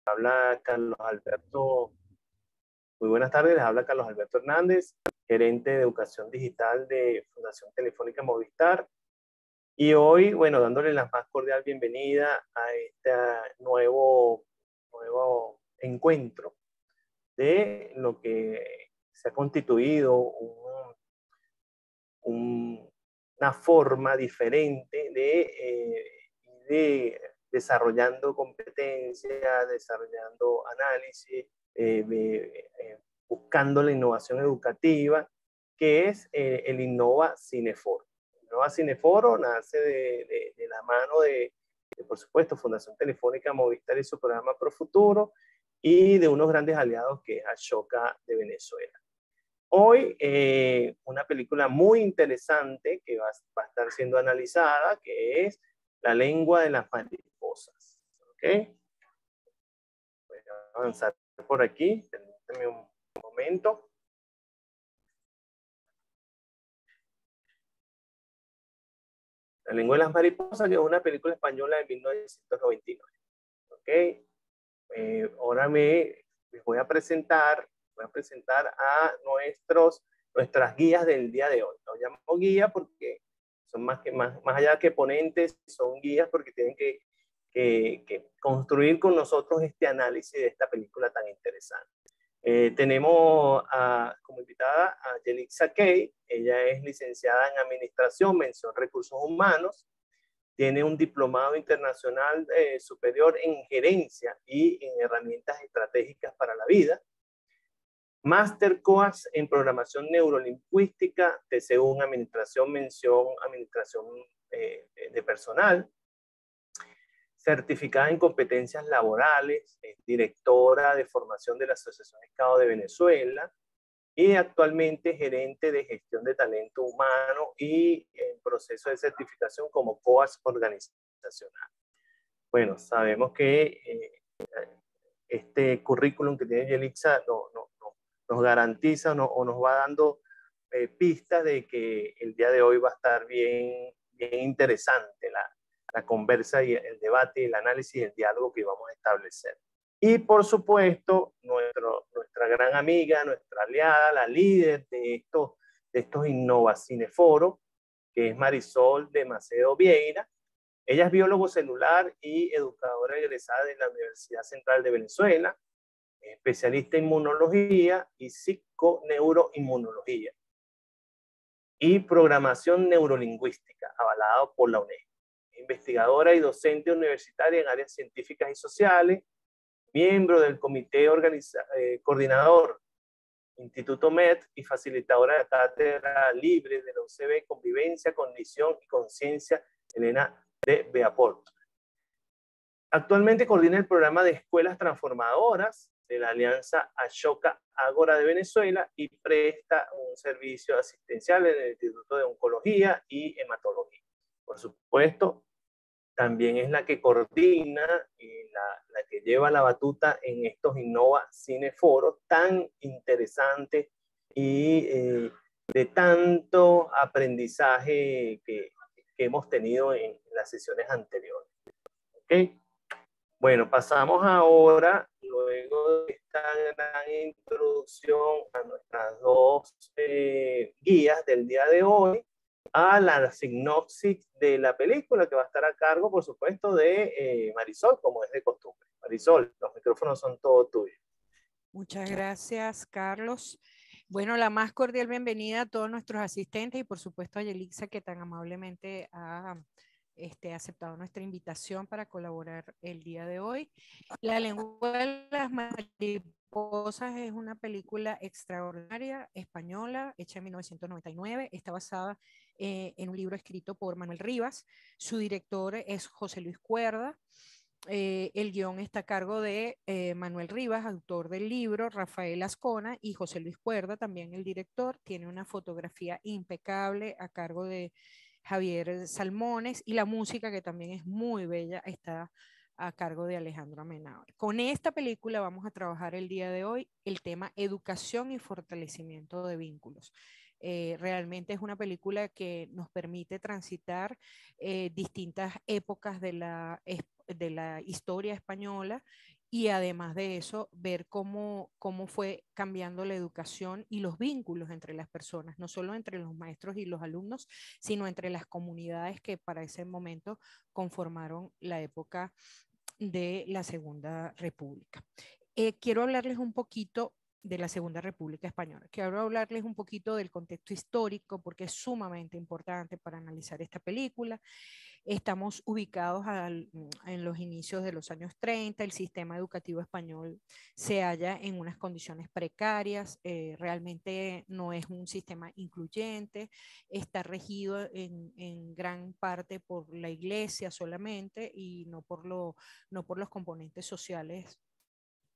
habla Carlos Alberto. Muy buenas tardes, les habla Carlos Alberto Hernández, gerente de educación digital de Fundación Telefónica Movistar. Y hoy, bueno, dándole la más cordial bienvenida a este nuevo encuentro de lo que se ha constituido una forma diferente de desarrollando competencias, desarrollando análisis, buscando la innovación educativa, que es el Innova Cineforo. El Innova Cineforo nace de la mano por supuesto, Fundación Telefónica Movistar y su programa Profuturo, y de unos grandes aliados que es Ashoka de Venezuela. Hoy una película muy interesante que va a estar siendo analizada, que es La lengua de las mariposas. ¿Ok? Voy a avanzar por aquí, permíteme un momento. La lengua de las mariposas, que es una película española de 1999. ¿Ok? Ahora les voy a presentar a nuestras guías del día de hoy. Los llamo guía porque son más allá que ponentes, son guías porque tienen que construir con nosotros este análisis de esta película tan interesante. Tenemos como invitada a Yelixa Kay. Ella es licenciada en Administración, mención Recursos Humanos. Tiene un diplomado internacional superior en gerencia y en herramientas estratégicas para la vida. Master Coas en programación neurolingüística, TCU en administración, mención administración de personal. Certificada en competencias laborales, es directora de formación de la Asociación Escado de Venezuela y actualmente gerente de gestión de talento humano y en proceso de certificación como Coas organizacional. Bueno, sabemos que este currículum que tiene Yelixa nos garantiza o nos va dando pistas de que el día de hoy va a estar bien interesante la conversa y el debate, el análisis y el diálogo que vamos a establecer. Y por supuesto, nuestra gran amiga, nuestra aliada, la líder de estos Innovacineforos, que es Marisol de Macedo Vieira. Ella es biólogo celular y educadora egresada de la Universidad Central de Venezuela, especialista en inmunología y psiconeuroinmunología y programación neurolingüística, avalado por la UNESCO. Investigadora y docente universitaria en áreas científicas y sociales, miembro del comité coordinador Instituto MED y facilitadora de la cátedra libre de la UCB Convivencia, Cognición y Conciencia Elena de Beaport. Actualmente coordina el programa de escuelas transformadoras de la Alianza Ashoka Ágora de Venezuela y presta un servicio asistencial en el Instituto de Oncología y Hematología. Por supuesto, también es la que coordina y la que lleva la batuta en estos Innova Cineforos tan interesantes y de tanto aprendizaje que hemos tenido en las sesiones anteriores. ¿Okay? Bueno, pasamos ahora, luego de esta gran introducción a nuestras dos guías del día de hoy, a la sinopsis de la película, que va a estar a cargo, por supuesto, de Marisol, como es de costumbre. Marisol, los micrófonos son todos tuyos. Muchas gracias, Carlos. Bueno, la más cordial bienvenida a todos nuestros asistentes y por supuesto a Yelixa, que tan amablemente ha aceptado nuestra invitación para colaborar el día de hoy. La lengua de las mariposas es una película extraordinaria española hecha en 1999. Está basada en un libro escrito por Manuel Rivas. Su director es José Luis Cuerda. El guión está a cargo de Manuel Rivas, autor del libro, Rafael Azcona y José Luis Cuerda, también el director. Tiene una fotografía impecable a cargo de Javier Salmones y la música, que también es muy bella, está a cargo de Alejandro Amenábar. Con esta película vamos a trabajar el día de hoy el tema educación y fortalecimiento de vínculos. Realmente es una película que nos permite transitar distintas épocas de la historia española y además de eso, ver cómo fue cambiando la educación y los vínculos entre las personas, no solo entre los maestros y los alumnos, sino entre las comunidades que para ese momento conformaron la época de la Segunda República. Quiero hablarles un poquito de la Segunda República Española. Quiero hablarles un poquito del contexto histórico porque es sumamente importante para analizar esta película. Estamos ubicados en los inicios de los años 30, el sistema educativo español se halla en unas condiciones precarias, realmente no es un sistema incluyente, está regido en gran parte por la iglesia solamente y no por los componentes sociales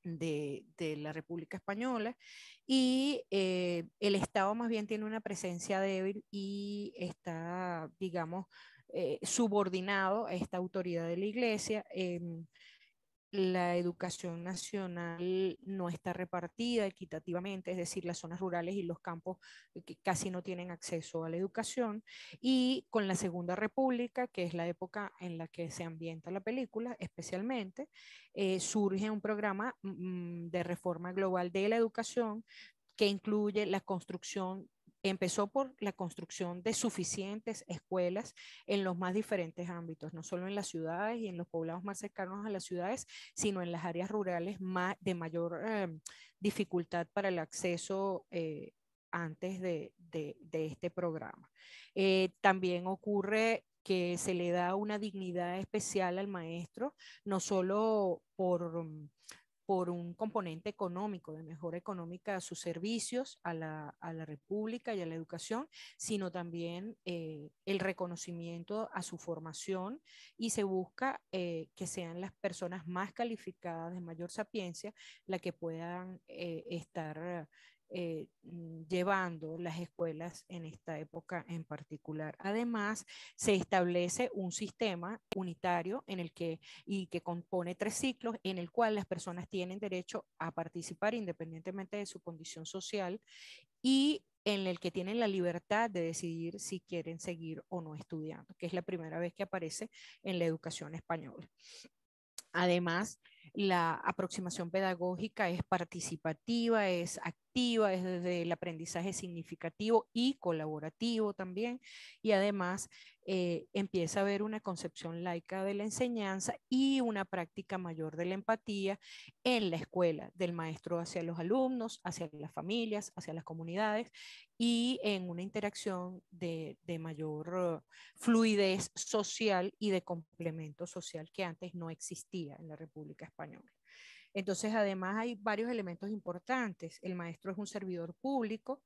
de la República Española y el Estado más bien tiene una presencia débil y está, digamos, subordinado a esta autoridad de la Iglesia. La educación nacional no está repartida equitativamente, es decir, las zonas rurales y los campos que casi no tienen acceso a la educación. Y con la Segunda República, que es la época en la que se ambienta la película, especialmente, surge un programa de reforma global de la educación que incluye la construcción. Empezó por la construcción de suficientes escuelas en los más diferentes ámbitos, no solo en las ciudades y en los poblados más cercanos a las ciudades, sino en las áreas rurales de mayor dificultad para el acceso antes de este programa. También ocurre que se le da una dignidad especial al maestro, no solo por un componente económico, de mejora económica a sus servicios, a la República y a la educación, sino también el reconocimiento a su formación y se busca que sean las personas más calificadas, de mayor sapiencia, las que puedan estar llevando las escuelas en esta época en particular. Además, se establece un sistema unitario y que compone 3 ciclos en el cual las personas tienen derecho a participar independientemente de su condición social y en el que tienen la libertad de decidir si quieren seguir o no estudiando, que es la primera vez que aparece en la educación española. Además, la aproximación pedagógica es participativa, es activa, es desde el aprendizaje significativo y colaborativo también. Y además empieza a haber una concepción laica de la enseñanza y una práctica mayor de la empatía en la escuela, del maestro hacia los alumnos, hacia las familias, hacia las comunidades y en una interacción de mayor fluidez social y de complemento social que antes no existía en la República Española. Entonces, además hay varios elementos importantes. El maestro es un servidor público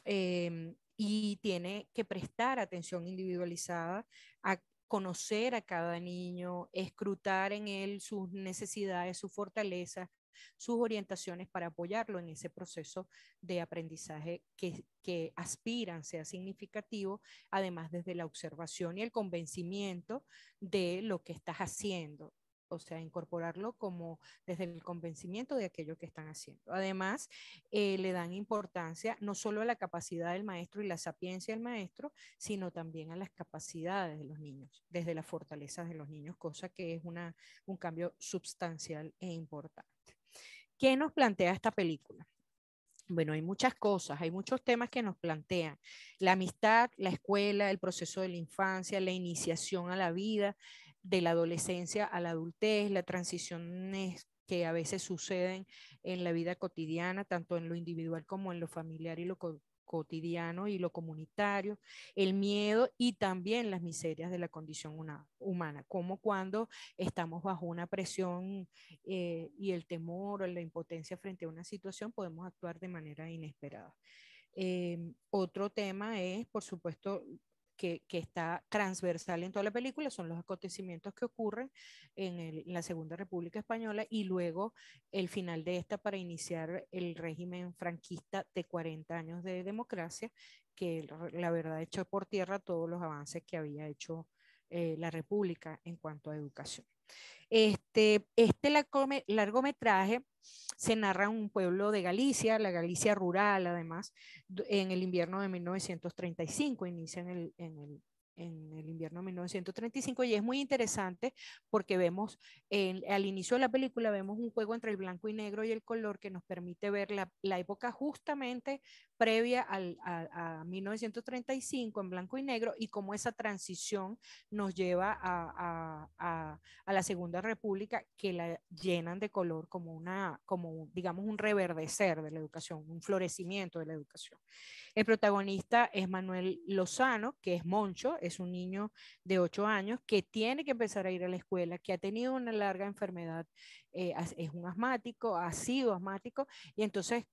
y tiene que prestar atención individualizada a conocer a cada niño, escrutar en él sus necesidades, sus fortalezas, sus orientaciones para apoyarlo en ese proceso de aprendizaje que aspiran sea significativo, además desde la observación y el convencimiento de lo que estás haciendo. O sea, incorporarlo como desde el convencimiento de aquello que están haciendo. Además, le dan importancia no solo a la capacidad del maestro y la sapiencia del maestro, sino también a las capacidades de los niños, desde las fortalezas de los niños, cosa que es un cambio sustancial e importante. ¿Qué nos plantea esta película? Bueno, hay muchas cosas, hay muchos temas que nos plantean. La amistad, la escuela, el proceso de la infancia, la iniciación a la vida, de la adolescencia a la adultez, las transiciones que a veces suceden en la vida cotidiana, tanto en lo individual como en lo familiar y lo cotidiano y lo comunitario, el miedo y también las miserias de la condición humana, como cuando estamos bajo una presión y el temor o la impotencia frente a una situación podemos actuar de manera inesperada. Otro tema es, por supuesto, que está transversal en toda la película, son los acontecimientos que ocurren en la Segunda República Española y luego el final de esta para iniciar el régimen franquista de 40 años de democracia, que la verdad echó por tierra todos los avances que había hecho la República en cuanto a educación. Este largometraje se narra en un pueblo de Galicia, la Galicia rural además, en el invierno de 1935, inicia en el en el invierno de 1935, y es muy interesante porque vemos, al inicio de la película, vemos un juego entre el blanco y negro y el color que nos permite ver la época justamente previa a 1935 en blanco y negro y cómo esa transición nos lleva a la Segunda República, que la llenan de color como, digamos, un reverdecer de la educación, un florecimiento de la educación. El protagonista es Manuel Lozano, que es Moncho, es un niño de 8 años que tiene que empezar a ir a la escuela, que ha tenido una larga enfermedad, es un asmático, ha sido asmático, y entonces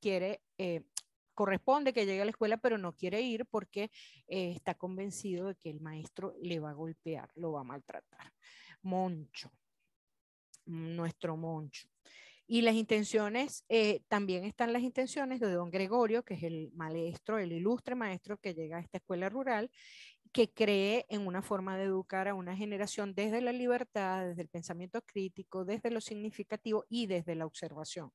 corresponde que llegue a la escuela, pero no quiere ir porque está convencido de que el maestro le va a golpear, lo va a maltratar. Moncho, nuestro Moncho. Y las intenciones, también están las intenciones de don Gregorio, que es el maestro, el ilustre maestro que llega a esta escuela rural, que cree en una forma de educar a una generación desde la libertad, desde el pensamiento crítico, desde lo significativo y desde la observación.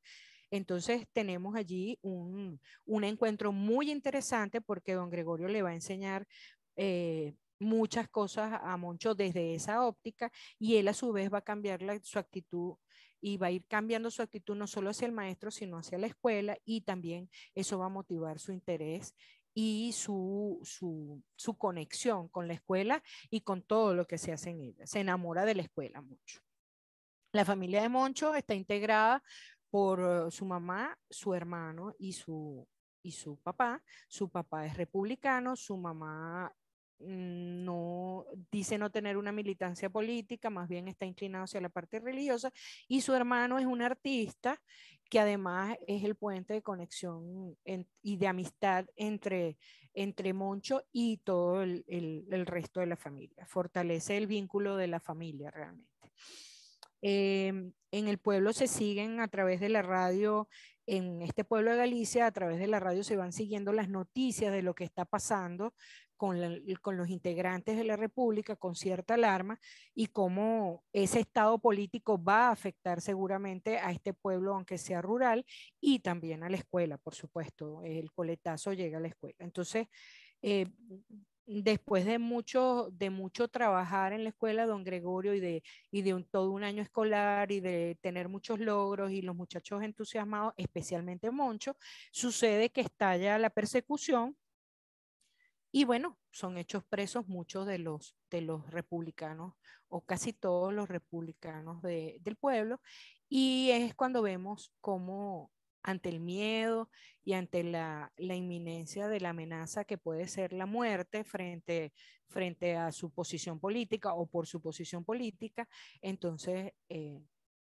Entonces tenemos allí un encuentro muy interesante porque don Gregorio le va a enseñar muchas cosas a Moncho desde esa óptica, y él a su vez va a cambiar su actitud y va a ir cambiando su actitud no solo hacia el maestro, sino hacia la escuela, y también eso va a motivar su interés y su conexión con la escuela y con todo lo que se hace en ella. Se enamora de la escuela mucho. La familia de Moncho está integrada por su mamá, su hermano y su papá. Su papá es republicano, su mamá no dice no tener una militancia política, más bien está inclinado hacia la parte religiosa, y su hermano es un artista que además es el puente de conexión y de amistad entre Moncho y todo el resto de la familia. Fortalece el vínculo de la familia realmente. En el pueblo se siguen a través de la radio, en este pueblo de Galicia, a través de la radio se van siguiendo las noticias de lo que está pasando con los integrantes de la República, con cierta alarma, y cómo ese estado político va a afectar seguramente a este pueblo, aunque sea rural, y también a la escuela, por supuesto. El coletazo llega a la escuela. Entonces, eh, después de mucho trabajar en la escuela, don Gregorio, todo un año escolar y de tener muchos logros y los muchachos entusiasmados, especialmente Moncho, sucede que estalla la persecución y bueno, son hechos presos muchos de los republicanos, o casi todos los republicanos del pueblo, y es cuando vemos cómo ante el miedo y ante la inminencia de la amenaza que puede ser la muerte frente a su posición política o por su posición política, entonces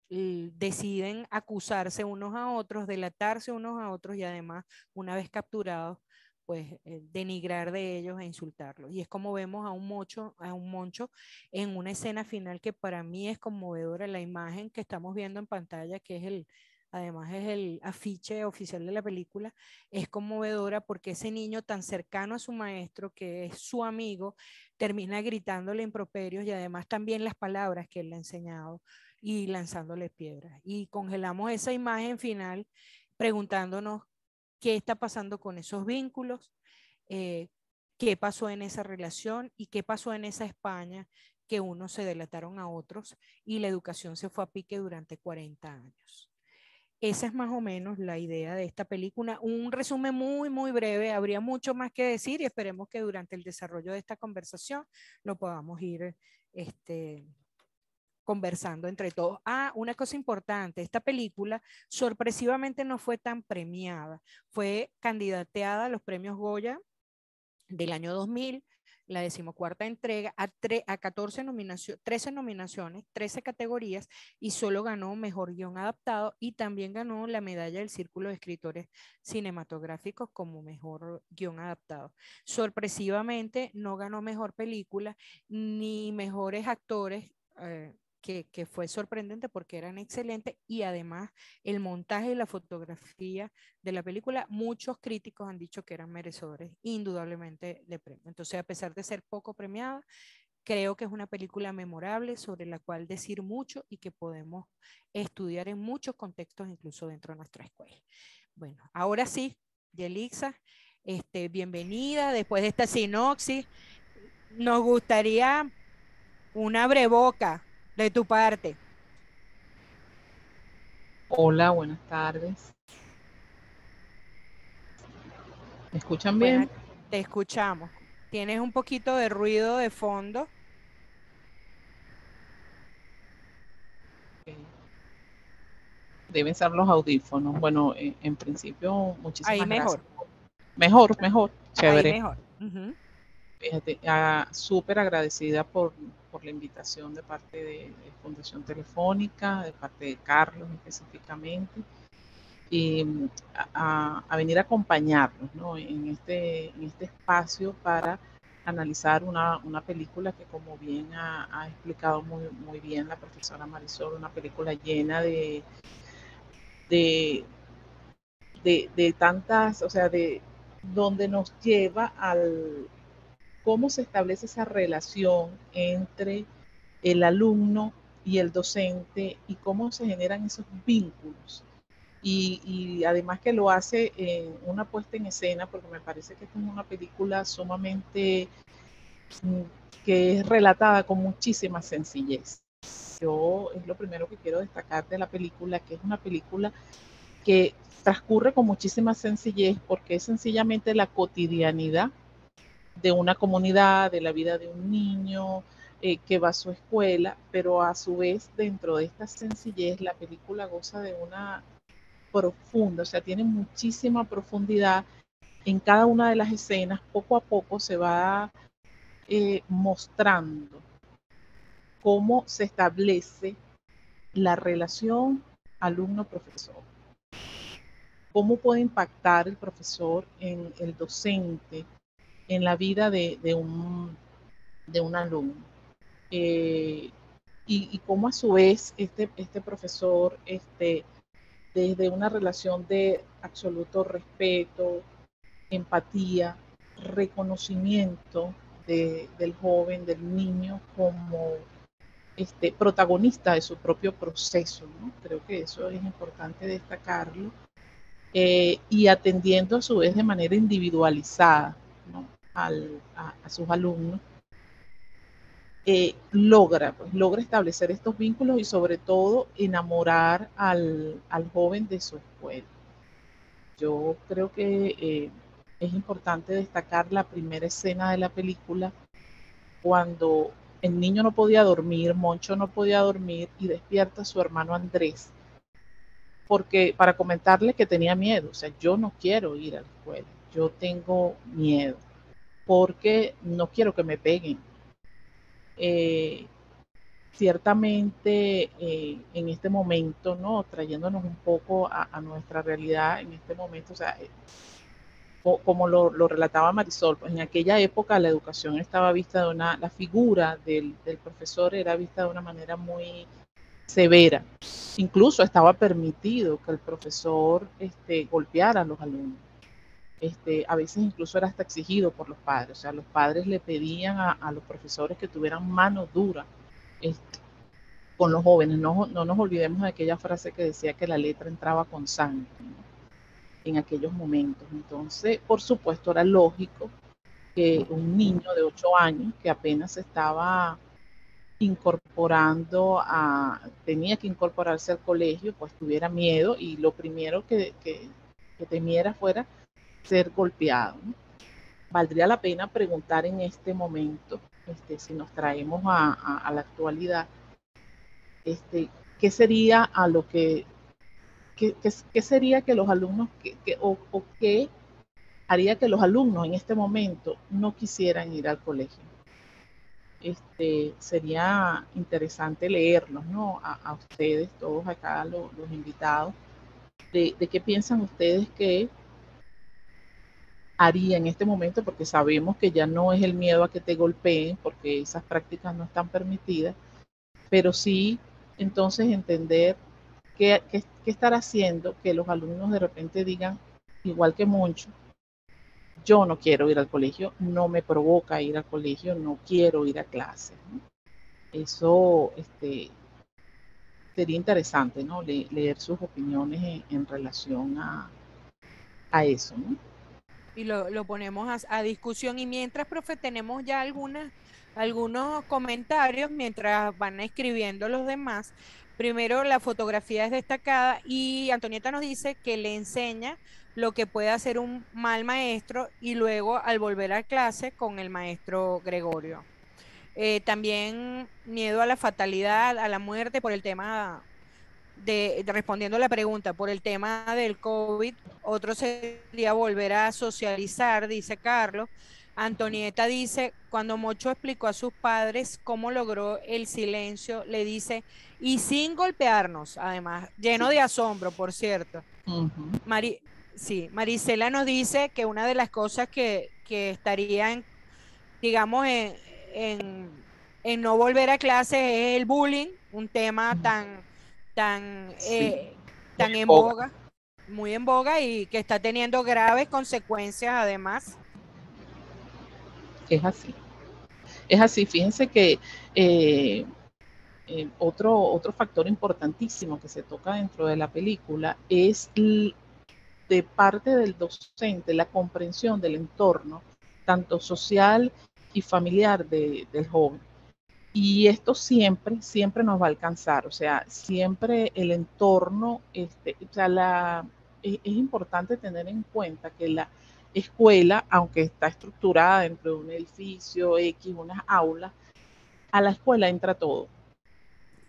deciden acusarse unos a otros, delatarse unos a otros, y además, una vez capturados, pues denigrar de ellos e insultarlos. Y es como vemos a un Moncho en una escena final que para mí es conmovedora. La imagen que estamos viendo en pantalla, que además es el afiche oficial de la película, es conmovedora porque ese niño tan cercano a su maestro, que es su amigo, termina gritándole improperios y además también las palabras que él le ha enseñado y lanzándole piedras. Y congelamos esa imagen final preguntándonos qué está pasando con esos vínculos, eh, qué pasó en esa relación y qué pasó en esa España que unos se delataron a otros y la educación se fue a pique durante 40 años. Esa es más o menos la idea de esta película. Un resumen muy, muy breve. Habría mucho más que decir y esperemos que durante el desarrollo de esta conversación lo podamos ir conversando entre todos. Una cosa importante, esta película sorpresivamente no fue tan premiada, fue candidateada a los premios Goya del año 2000, la 14ª entrega, a 13 nominaciones, 13 categorías, y solo ganó Mejor Guión Adaptado, y también ganó la medalla del Círculo de Escritores Cinematográficos como Mejor Guión Adaptado. Sorpresivamente no ganó Mejor Película ni Mejores Actores, que fue sorprendente porque eran excelentes, y además el montaje y la fotografía de la película, muchos críticos han dicho que eran merecedores indudablemente de premio. Entonces, a pesar de ser poco premiada, creo que es una película memorable sobre la cual decir mucho y que podemos estudiar en muchos contextos, incluso dentro de nuestra escuela. Bueno, ahora sí, Yelixa, bienvenida después de esta sinopsis. nos gustaría una breboca de tu parte. Hola, buenas tardes. ¿Me escuchan Bueno, bien? te escuchamos. Tienes un poquito de ruido de fondo. Ok. Deben ser los audífonos. Bueno, en principio, Ahí muchísimas gracias. mejor, Mejor, ahí chévere. mejor. Ujú. Fíjate, súper agradecida por la invitación de parte de Fundación Telefónica, de parte de Carlos específicamente, y a venir a acompañarnos, ¿no? En este espacio para analizar una película que, como bien ha explicado muy bien la profesora Marisol, una película llena de, de tantas, o sea, de donde nos lleva al cómo se establece esa relación entre el alumno y el docente y cómo se generan esos vínculos. Y además que lo hace en una puesta en escena, porque me parece que esta es una película sumamente que es relatada con muchísima sencillez. Yo es lo primero que quiero destacar de la película, que es una película que transcurre con muchísima sencillez porque es sencillamente la cotidianidad de una comunidad, de la vida de un niño que va a su escuela, pero a su vez dentro de esta sencillez la película goza de una profunda, o sea, tiene muchísima profundidad en cada una de las escenas, poco a poco se va mostrando cómo se establece la relación alumno-profesor, cómo puede impactar el profesor en el docente, en la vida de un alumno. Eh, y cómo a su vez este profesor, desde una relación de absoluto respeto, empatía, reconocimiento del joven, del niño, como protagonista de su propio proceso, ¿no? Creo que eso es importante destacarlo, y atendiendo a su vez de manera individualizada, ¿no? A sus alumnos, logra establecer estos vínculos y sobre todo enamorar al joven de su escuela. Yo creo que es importante destacar la primera escena de la película cuando el niño no podía dormir, Moncho no podía dormir y despierta a su hermano Andrés porque para comentarle que tenía miedo, o sea, yo no quiero ir a la escuela, yo tengo miedo porque no quiero que me peguen. Eh, Ciertamente en este momento, ¿no? Trayéndonos un poco a nuestra realidad en este momento, o sea, como lo relataba Marisol, pues en aquella época la educación estaba vista de la figura del profesor era vista de una manera muy severa. Incluso estaba permitido que el profesor golpeara a los alumnos. A veces incluso era hasta exigido por los padres, o sea, los padres le pedían a los profesores que tuvieran mano dura con los jóvenes. No nos olvidemos de aquella frase que decía que la letra entraba con sangre, ¿no? En aquellos momentos. Entonces, por supuesto, era lógico que un niño de 8 años que apenas estaba tenía que incorporarse al colegio, pues tuviera miedo y lo primero que temiera fuera ser golpeado, ¿no? Valdría la pena preguntar en este momento, si nos traemos a la actualidad, ¿qué sería a lo qué sería que los alumnos, o qué haría que los alumnos en este momento no quisieran ir al colegio? Sería interesante leerlos, ¿no? A ustedes, todos acá, los invitados, de qué piensan ustedes que haría en este momento, porque sabemos que ya no es el miedo a que te golpeen, porque esas prácticas no están permitidas, pero sí entonces entender qué estará haciendo que los alumnos de repente digan, igual que Moncho, yo no quiero ir al colegio, no me provoca ir al colegio, no quiero ir a clase, ¿no? Eso sería interesante, ¿no? Leer sus opiniones en relación a eso, ¿no? y lo ponemos a discusión. Y mientras, profe, tenemos ya algunos comentarios mientras van escribiendo los demás. Primero, la fotografía es destacada y Antonieta nos dice que le enseña lo que puede hacer un mal maestro y luego al volver a clase con el maestro Gregorio. También miedo a la fatalidad, a la muerte por el tema respondiendo a la pregunta, por el tema del COVID. Otro sería volver a socializar, dice Carlos. Antonieta dice, cuando Mocho explicó a sus padres cómo logró el silencio, le dice, y sin golpearnos, además, lleno de asombro, por cierto. Mari, sí, Marisela nos dice que una de las cosas que estarían, digamos, en no volver a clases es el bullying, un tema tan en boga, muy en boga y que está teniendo graves consecuencias además. Es así. Es así, fíjense que otro factor importantísimo que se toca dentro de la película es de parte del docente la comprensión del entorno, tanto social y familiar del joven. Y esto siempre nos va a alcanzar, o sea, siempre el entorno, o sea, es importante tener en cuenta que la escuela, aunque está estructurada dentro de un edificio X, unas aulas, a la escuela entra todo.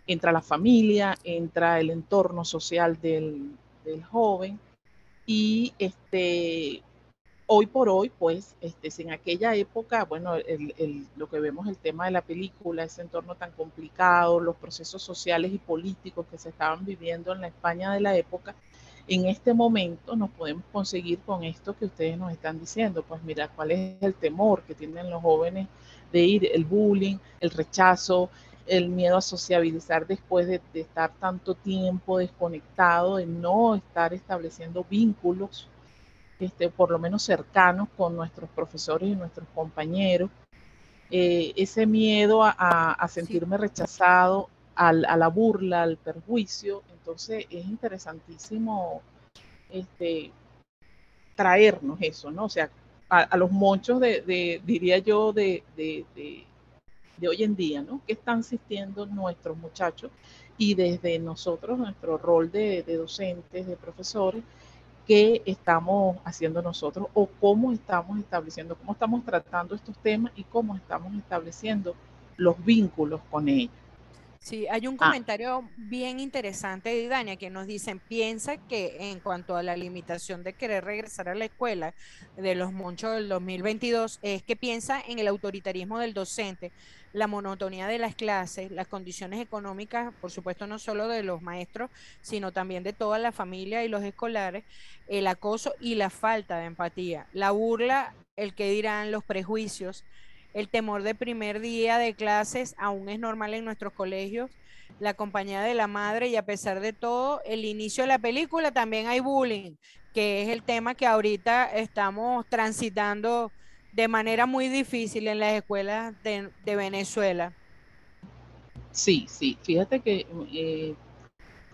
Entra la familia, entra el entorno social del joven y hoy por hoy, pues, si en aquella época, bueno, lo que vemos, el tema de la película, ese entorno tan complicado, los procesos sociales y políticos que se estaban viviendo en la España de la época, en este momento nos podemos conseguir con esto que ustedes nos están diciendo. Pues mira, cuál es el temor que tienen los jóvenes de ir, el bullying, el rechazo, el miedo a sociabilizar después de estar tanto tiempo desconectado, de no estar estableciendo vínculos, por lo menos cercanos con nuestros profesores y nuestros compañeros, ese miedo a sentirme rechazado, a la burla, al perjuicio. Entonces es interesantísimo traernos eso, ¿no? O sea, a los monchos diría yo, de hoy en día, ¿no? ¿Qué están asistiendo nuestros muchachos? Y desde nosotros, nuestro rol de docentes, de profesores, qué estamos haciendo nosotros o cómo estamos estableciendo, cómo estamos tratando estos temas y cómo estamos estableciendo los vínculos con ellos. Sí, hay un comentario bien interesante de Dania que nos dicen, piensa que en cuanto a la limitación de querer regresar a la escuela de los monchos del 2022, es que piensa en el autoritarismo del docente, la monotonía de las clases, las condiciones económicas, por supuesto, no solo de los maestros, sino también de toda la familia y los escolares, el acoso y la falta de empatía, la burla, el que dirán, los prejuicios. El temor de primer día de clases aún es normal en nuestros colegios, la compañía de la madre y a pesar de todo, el inicio de la película también hay bullying, que es el tema que ahorita estamos transitando de manera muy difícil en las escuelas de Venezuela. Sí, fíjate que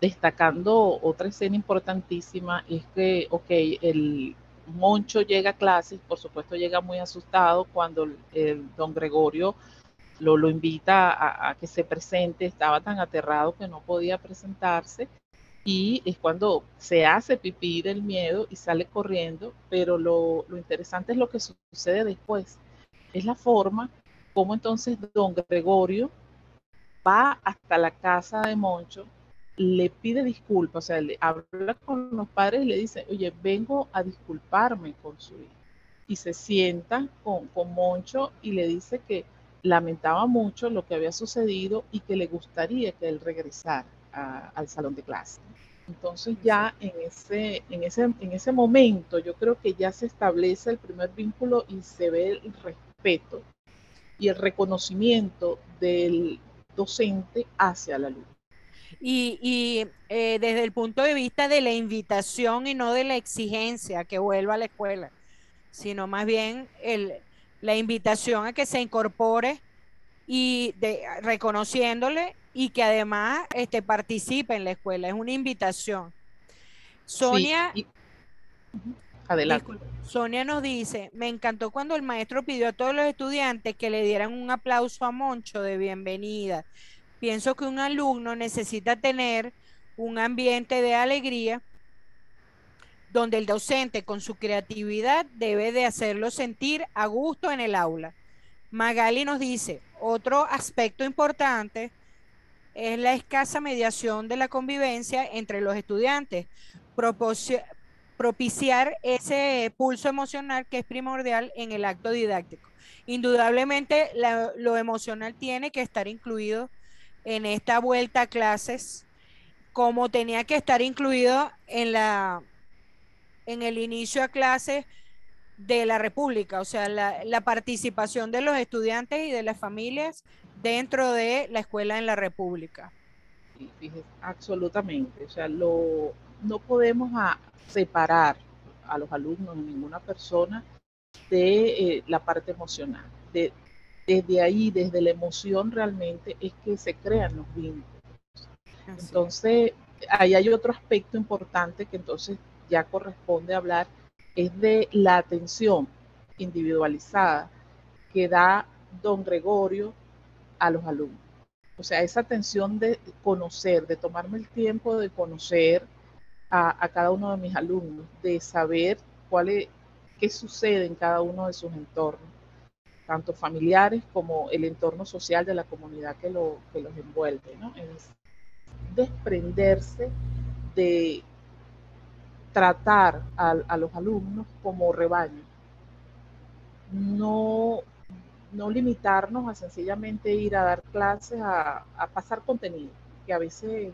destacando otra escena importantísima es que, ok, el Moncho llega a clases, por supuesto llega muy asustado cuando el don Gregorio lo invita a que se presente, estaba tan aterrado que no podía presentarse y es cuando se hace pipí del miedo y sale corriendo, pero lo interesante es lo que sucede después, es la forma como entonces don Gregorio va hasta la casa de Moncho, le pide disculpas, o sea, le habla con los padres y le dice, oye, vengo a disculparme con su hijo. Y se sienta con Moncho y le dice que lamentaba mucho lo que había sucedido y que le gustaría que él regresara al salón de clase. Entonces ya en ese momento yo creo que ya se establece el primer vínculo y se ve el respeto y el reconocimiento del docente hacia la luz. Y desde el punto de vista de la invitación y no de la exigencia que vuelva a la escuela, sino más bien la invitación a que se incorpore y reconociéndole y que además participe en la escuela. Es una invitación. Sí, Sonia, Adelante. Sonia nos dice, me encantó cuando el maestro pidió a todos los estudiantes que le dieran un aplauso a Moncho de bienvenida. Pienso que un alumno necesita tener un ambiente de alegría donde el docente con su creatividad debe de hacerlo sentir a gusto en el aula. Magali nos dice, otro aspecto importante es la escasa mediación de la convivencia entre los estudiantes, propiciar ese pulso emocional que es primordial en el acto didáctico. Indudablemente lo emocional tiene que estar incluido en esta vuelta a clases, como tenía que estar incluido en el inicio a clases de la República, o sea, la participación de los estudiantes y de las familias dentro de la escuela en la República. Fíjese, absolutamente, o sea, no podemos separar a los alumnos, ninguna persona, de la parte emocional. Desde ahí, desde la emoción realmente es que se crean los vínculos. Entonces, ahí hay otro aspecto importante que entonces ya corresponde hablar, es de la atención individualizada que da don Gregorio a los alumnos. O sea, esa atención de conocer, de tomarme el tiempo de conocer a cada uno de mis alumnos, de saber qué sucede en cada uno de sus entornos, tanto familiares como el entorno social de la comunidad que los envuelve, ¿no? Es desprenderse de tratar a los alumnos como rebaño, no limitarnos a sencillamente ir a dar clases, a pasar contenido, que a veces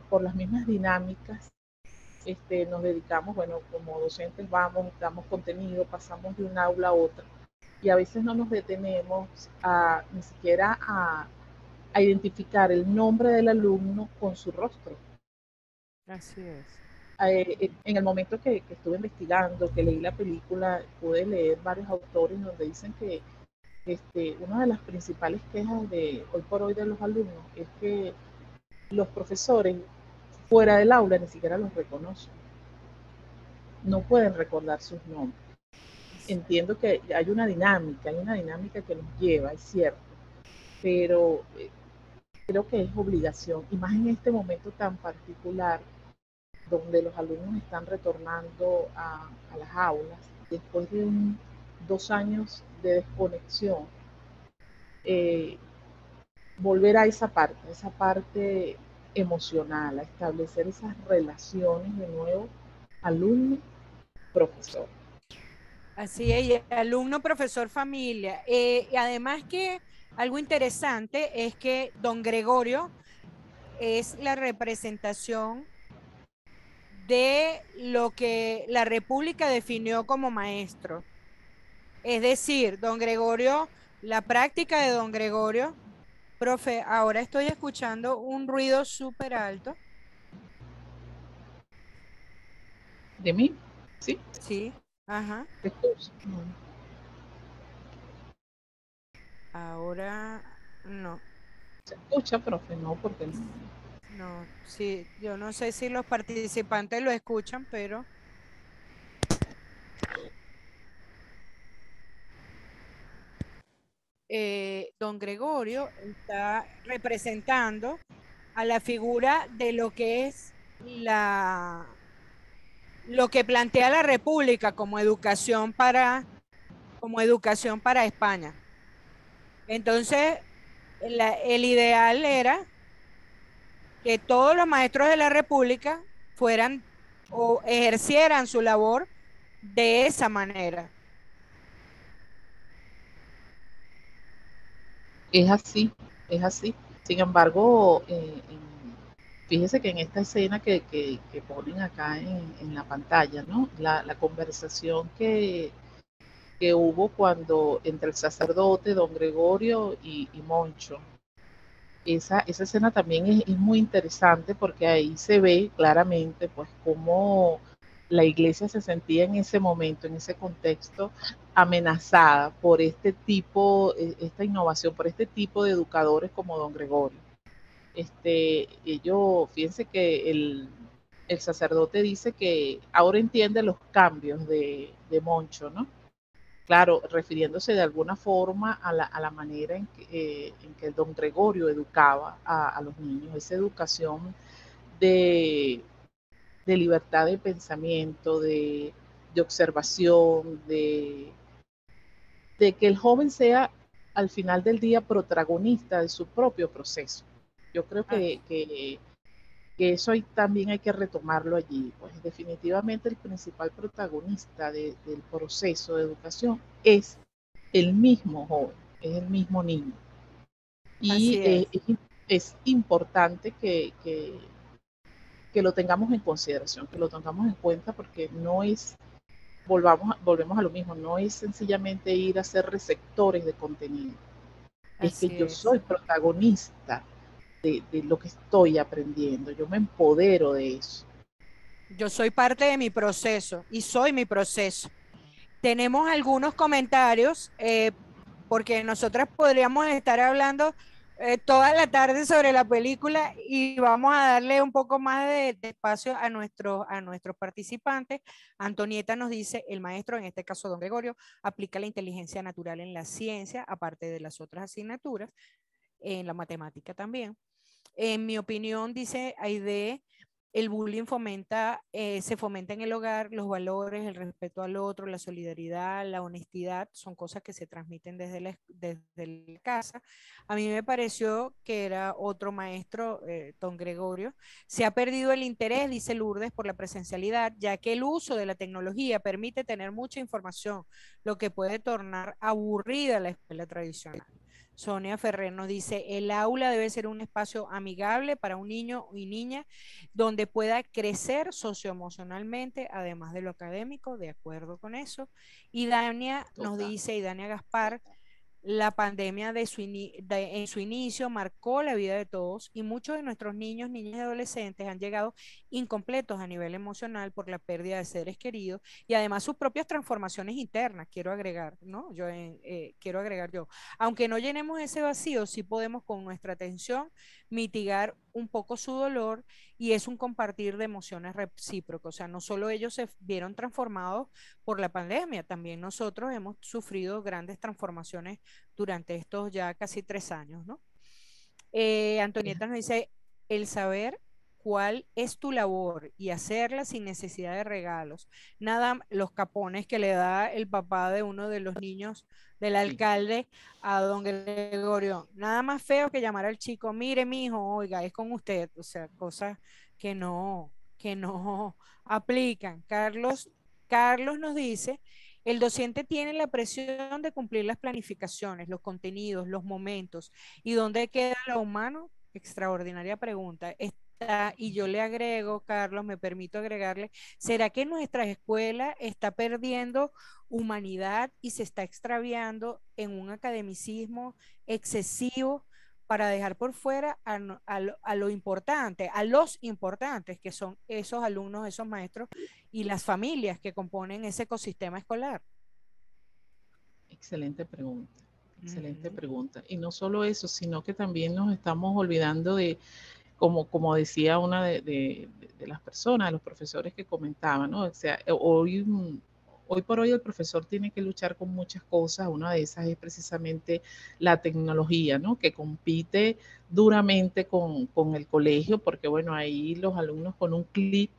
por las mismas dinámicas nos dedicamos, bueno, como docentes vamos, damos contenido, pasamos de un aula a otra, y a veces no nos detenemos ni siquiera a identificar el nombre del alumno con su rostro. Así es. En el momento que estuve investigando, que leí la película, pude leer varios autores donde dicen que una de las principales quejas de hoy por hoy de los alumnos es que los profesores fuera del aula ni siquiera los reconocen. No pueden recordar sus nombres. Entiendo que hay una dinámica que nos lleva, es cierto, pero creo que es obligación, y más en este momento tan particular, donde los alumnos están retornando a las aulas después de 2 años de desconexión. Volver a esa parte emocional, a establecer esas relaciones de nuevo, alumno-profesor. Así es, alumno, profesor, familia. Y además que algo interesante es que don Gregorio es la representación de lo que la República definió como maestro. Es decir, don Gregorio, la práctica de don Gregorio, profe, ahora estoy escuchando un ruido súper alto. ¿De mí? Sí. Sí, ajá. ¿Te escucho? No. Ahora no. ¿Se escucha, profe? No, porque no. No, sí, yo no sé si los participantes lo escuchan, pero don Gregorio está representando a la figura de lo que es lo que plantea la República como educación para España. Entonces, el ideal era que todos los maestros de la República fueran o ejercieran su labor de esa manera. Es así, es así. Sin embargo, fíjese que en esta escena que ponen acá en la pantalla, ¿no? La conversación que hubo cuando entre el sacerdote, don Gregorio y Moncho. Esa escena también es muy interesante porque ahí se ve claramente pues cómo la iglesia se sentía en ese momento, en ese contexto, amenazada por esta innovación, por este tipo de educadores como don Gregorio. Ellos, fíjense que el sacerdote dice que ahora entiende los cambios de Moncho, ¿no? Claro, refiriéndose de alguna forma a la manera en que el don Gregorio educaba a los niños, esa educación de libertad de pensamiento, de observación, de que el joven sea al final del día protagonista de su propio proceso. Yo creo que eso también hay que retomarlo allí. Pues definitivamente el principal protagonista del proceso de educación es el mismo joven, es el mismo niño. Y es importante que lo tengamos en consideración, que lo tengamos en cuenta, porque no es, volvemos a lo mismo, no es sencillamente ir a ser receptores de contenido. Es que yo soy protagonista de lo que estoy aprendiendo, yo me empodero de eso. Yo soy parte de mi proceso y soy mi proceso. Tenemos algunos comentarios, porque nosotras podríamos estar hablando toda la tarde sobre la película y vamos a darle un poco más de espacio a nuestros participantes. Antonieta nos dice, el maestro, en este caso don Gregorio, aplica la inteligencia natural en la ciencia, aparte de las otras asignaturas, en la matemática también. En mi opinión, dice Aide, el bullying se fomenta en el hogar, los valores, el respeto al otro, la solidaridad, la honestidad, son cosas que se transmiten desde la casa. A mí me pareció que era otro maestro, don Gregorio. Se ha perdido el interés, dice Lourdes, por la presencialidad, ya que el uso de la tecnología permite tener mucha información, lo que puede tornar aburrida la escuela tradicional. Sonia Ferrer nos dice, el aula debe ser un espacio amigable para un niño y niña donde pueda crecer socioemocionalmente, además de lo académico, de acuerdo con eso. Y Dania nos dice, y Dania Gaspar, la pandemia en su inicio marcó la vida de todos y muchos de nuestros niños, niñas y adolescentes han llegado incompletos a nivel emocional por la pérdida de seres queridos y además sus propias transformaciones internas, quiero agregar, ¿no? Quiero agregar yo. Aunque no llenemos ese vacío, sí podemos con nuestra atención mitigar un poco su dolor y es un compartir de emociones recíprocas. O sea, no solo ellos se vieron transformados por la pandemia, también nosotros hemos sufrido grandes transformaciones durante estos ya casi 3 años, ¿no? Antonieta nos dice, el saber cuál es tu labor y hacerla sin necesidad de regalos. Nada, los capones que le da el papá de uno de los niños del alcalde a don Gregorio. Nada más feo que llamar al chico, mire mijo, oiga, es con usted. O sea, cosas que no aplican. Carlos nos dice, el docente tiene la presión de cumplir las planificaciones, los contenidos, los momentos. ¿Y dónde queda lo humano? Extraordinaria pregunta. Y yo le agrego, Carlos, me permito agregarle, ¿será que nuestra escuela está perdiendo humanidad y se está extraviando en un academicismo excesivo para dejar por fuera a lo importante, a los importantes que son esos alumnos, esos maestros y las familias que componen ese ecosistema escolar? Excelente pregunta, excelente pregunta. Y no solo eso, sino que también nos estamos olvidando de, como decía una de las personas, de los profesores que comentaban, ¿no? O sea, hoy por hoy el profesor tiene que luchar con muchas cosas. Una de esas es precisamente la tecnología, ¿no? Que compite duramente con el colegio, porque bueno, ahí los alumnos con un clic,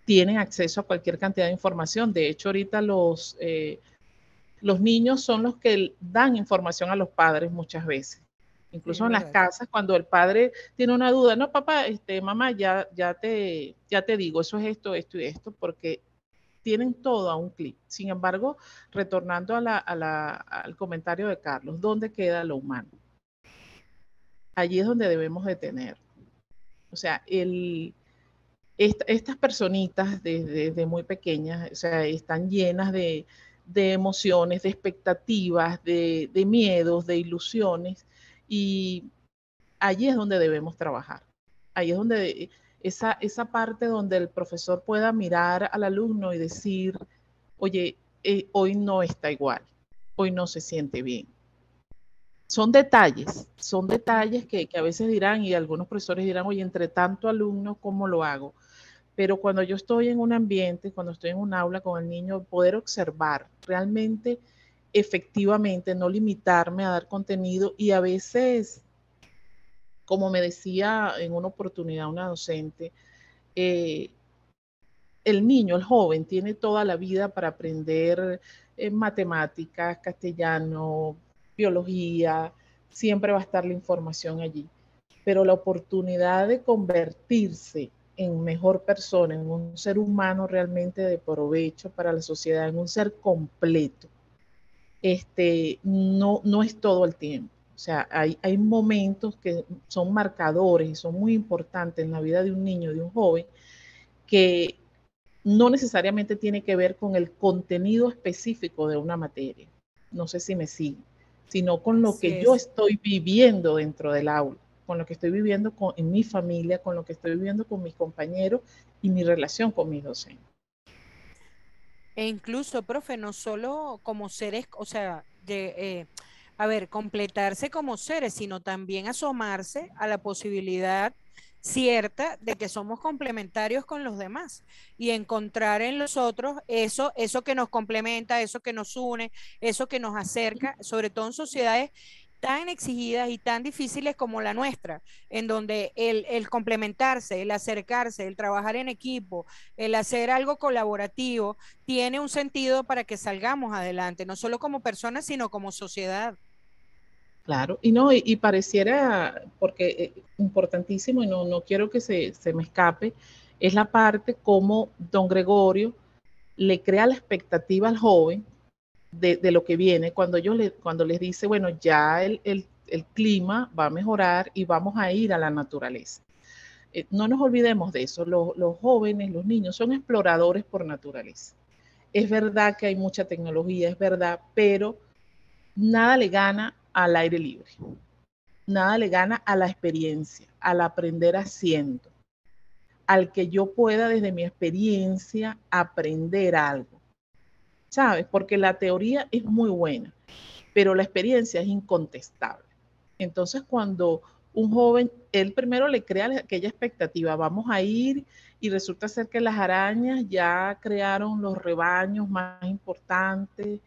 tienen acceso a cualquier cantidad de información. De hecho, ahorita los niños son los que dan información a los padres muchas veces. Incluso en las casas, cuando el padre tiene una duda, no, papá, mamá, ya te digo, eso es esto, esto y esto, porque tienen todo a un clic. Sin embargo, retornando al comentario de Carlos, ¿dónde queda lo humano? Allí es donde debemos detener. O sea, estas personitas desde muy pequeñas, o sea, están llenas de emociones, de expectativas, de miedos, de ilusiones, y allí es donde debemos trabajar. Ahí es donde esa parte donde el profesor pueda mirar al alumno y decir, oye, hoy no está igual, hoy no se siente bien. son detalles que a veces dirán, y algunos profesores dirán, oye, entre tanto alumno, ¿cómo lo hago? Pero cuando yo estoy en un ambiente, cuando estoy en un aula con el niño, poder observar realmente, efectivamente, no limitarme a dar contenido y a veces, como me decía en una oportunidad una docente, eh, el niño, el joven, tiene toda la vida para aprender matemáticas, castellano, biología, siempre va a estar la información allí. Pero la oportunidad de convertirse en mejor persona, en un ser humano realmente de provecho para la sociedad, en un ser completo, no es todo el tiempo. O sea, hay momentos que son marcadores y son muy importantes en la vida de un niño, de un joven, que no necesariamente tiene que ver con el contenido específico de una materia. No sé si me sigue, sino con lo que yo estoy viviendo dentro del aula, con lo que estoy viviendo en mi familia, con lo que estoy viviendo con mis compañeros y mi relación con mis docentes. E incluso, profe, no solo como seres, o sea, a ver, completarse como seres, sino también asomarse a la posibilidad cierta de que somos complementarios con los demás y encontrar en los otros eso que nos complementa, eso que nos une, eso que nos acerca, sobre todo en sociedades tan exigidas y tan difíciles como la nuestra, en donde el complementarse, el acercarse, el trabajar en equipo, el hacer algo colaborativo, tiene un sentido para que salgamos adelante, no solo como personas, sino como sociedad. Claro, y no, y pareciera, porque importantísimo, y no quiero que se me escape, es la parte como don Gregorio le crea la expectativa al joven de lo que viene, cuando les dice, bueno, ya el clima va a mejorar y vamos a ir a la naturaleza. No nos olvidemos de eso, los jóvenes, los niños son exploradores por naturaleza. Es verdad que hay mucha tecnología, es verdad, pero nada le gana al aire libre, nada le gana a la experiencia, al aprender haciendo, al que yo pueda desde mi experiencia aprender algo, ¿sabes? Porque la teoría es muy buena, pero la experiencia es incontestable. Entonces, cuando un joven, él primero le crea aquella expectativa, vamos a ir y resulta ser que las arañas ya crearon los rebaños más importantes,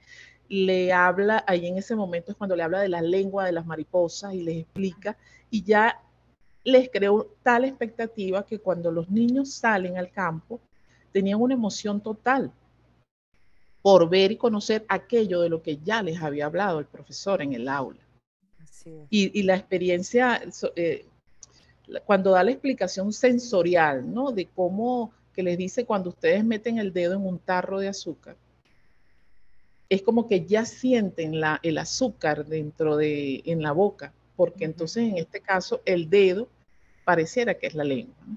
le habla, ahí en ese momento es cuando le habla de la lengua de las mariposas y les explica, y ya les creó tal expectativa que cuando los niños salen al campo, tenían una emoción total por ver y conocer aquello de lo que ya les había hablado el profesor en el aula. Y la experiencia, cuando da la explicación sensorial, ¿no? De cómo, que les dice cuando ustedes meten el dedo en un tarro de azúcar, es como que ya sienten el azúcar en la boca, porque entonces en este caso el dedo pareciera que es la lengua, ¿no?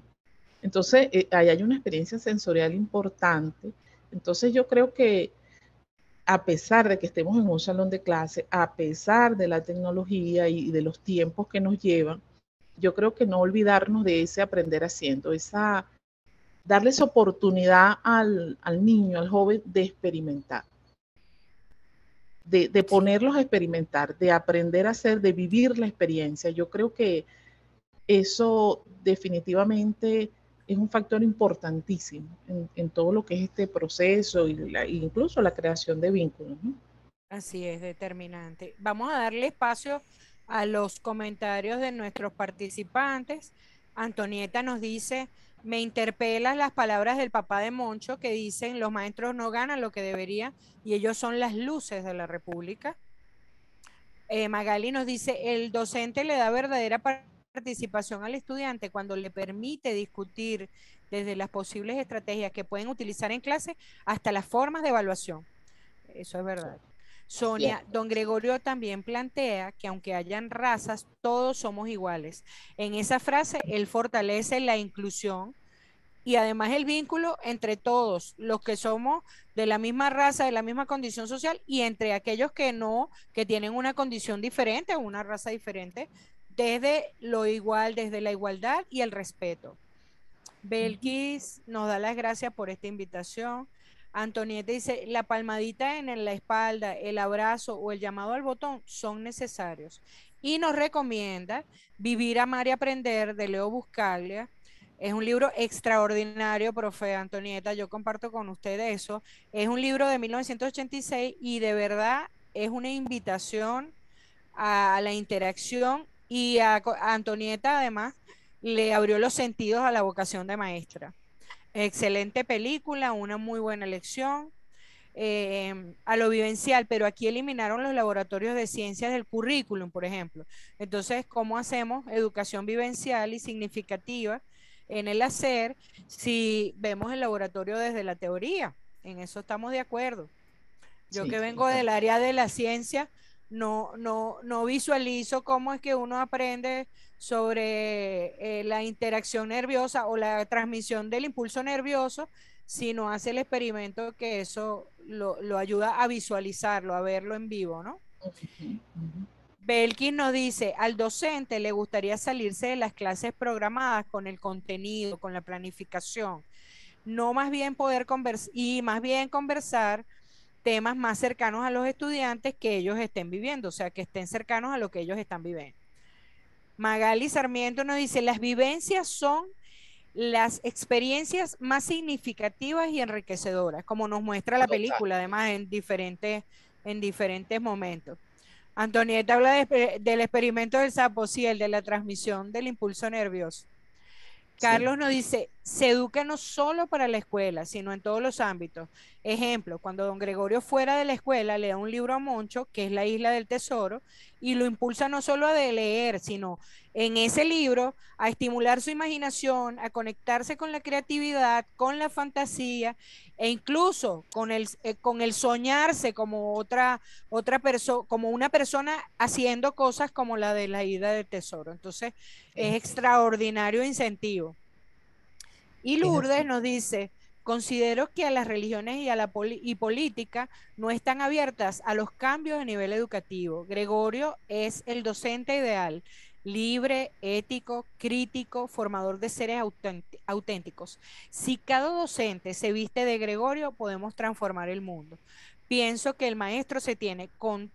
Entonces ahí hay una experiencia sensorial importante. Entonces yo creo que a pesar de que estemos en un salón de clase, a pesar de la tecnología y de los tiempos que nos llevan, yo creo que no olvidarnos de ese aprender haciendo, darles oportunidad al niño, al joven, de experimentar, de ponerlos a experimentar, de aprender a hacer, de vivir la experiencia. Yo creo que eso definitivamente es un factor importantísimo en todo lo que es este proceso incluso la creación de vínculos, ¿no? Así es, determinante. Vamos a darle espacio a los comentarios de nuestros participantes. Antonieta nos dice, me interpelan las palabras del papá de Moncho que dicen, los maestros no ganan lo que deberían y ellos son las luces de la República. Magali nos dice, el docente le da verdadera participación al estudiante cuando le permite discutir desde las posibles estrategias que pueden utilizar en clase hasta las formas de evaluación. Eso es verdad. Sonia, don Gregorio también plantea que aunque hayan razas, todos somos iguales. En esa frase, él fortalece la inclusión y además el vínculo entre todos los que somos de la misma raza, de la misma condición social y entre aquellos que no, que tienen una condición diferente, una raza diferente, desde lo igual, desde la igualdad y el respeto. Belkis nos da las gracias por esta invitación. Antonieta dice, la palmadita en la espalda, el abrazo o el llamado al botón son necesarios. Y nos recomienda Vivir, Amar y Aprender de Leo Buscaglia. Es un libro extraordinario, profe Antonieta, yo comparto con usted eso. Es un libro de 1986 y de verdad es una invitación a la interacción y a Antonieta además le abrió los sentidos a la vocación de maestra. Excelente película, una muy buena lección. A lo vivencial, pero aquí eliminaron los laboratorios de ciencias del currículum, por ejemplo. Entonces, ¿cómo hacemos educación vivencial y significativa en el hacer si vemos el laboratorio desde la teoría? En eso estamos de acuerdo. Yo Sí, que vengo total. del área de la ciencia, no visualizo cómo es que uno aprende sobre la interacción nerviosa o la transmisión del impulso nervioso si no hace el experimento que eso lo ayuda a visualizarlo, a verlo en vivo, ¿no? Belkin nos dice, al docente le gustaría salirse de las clases programadas con el contenido, con la planificación, no más bien poder conversar y más bien conversar temas más cercanos a los estudiantes que ellos estén viviendo, o sea, que estén cercanos a lo que ellos están viviendo. Magali Sarmiento nos dice, las vivencias son las experiencias más significativas y enriquecedoras, como nos muestra la película, además en diferentes momentos. Antonieta habla del experimento del sapo, sí, el de la transmisión del impulso nervioso. Carlos nos dice, se educa no solo para la escuela, sino en todos los ámbitos. Ejemplo, cuando don Gregorio fuera de la escuela le da un libro a Moncho, que es La Isla del Tesoro, y lo impulsa no solo a de leer, sino en ese libro a estimular su imaginación, a conectarse con la creatividad, con la fantasía e incluso con el soñarse como otra persona, como una persona haciendo cosas como la de La Isla del Tesoro. Entonces, es extraordinario incentivo. Y Lourdes nos dice, considero que a las religiones y a la política no están abiertas a los cambios a nivel educativo. Gregorio es el docente ideal, libre, ético, crítico, formador de seres auténticos. Si cada docente se viste de Gregorio, podemos transformar el mundo. Pienso que el maestro se tiene con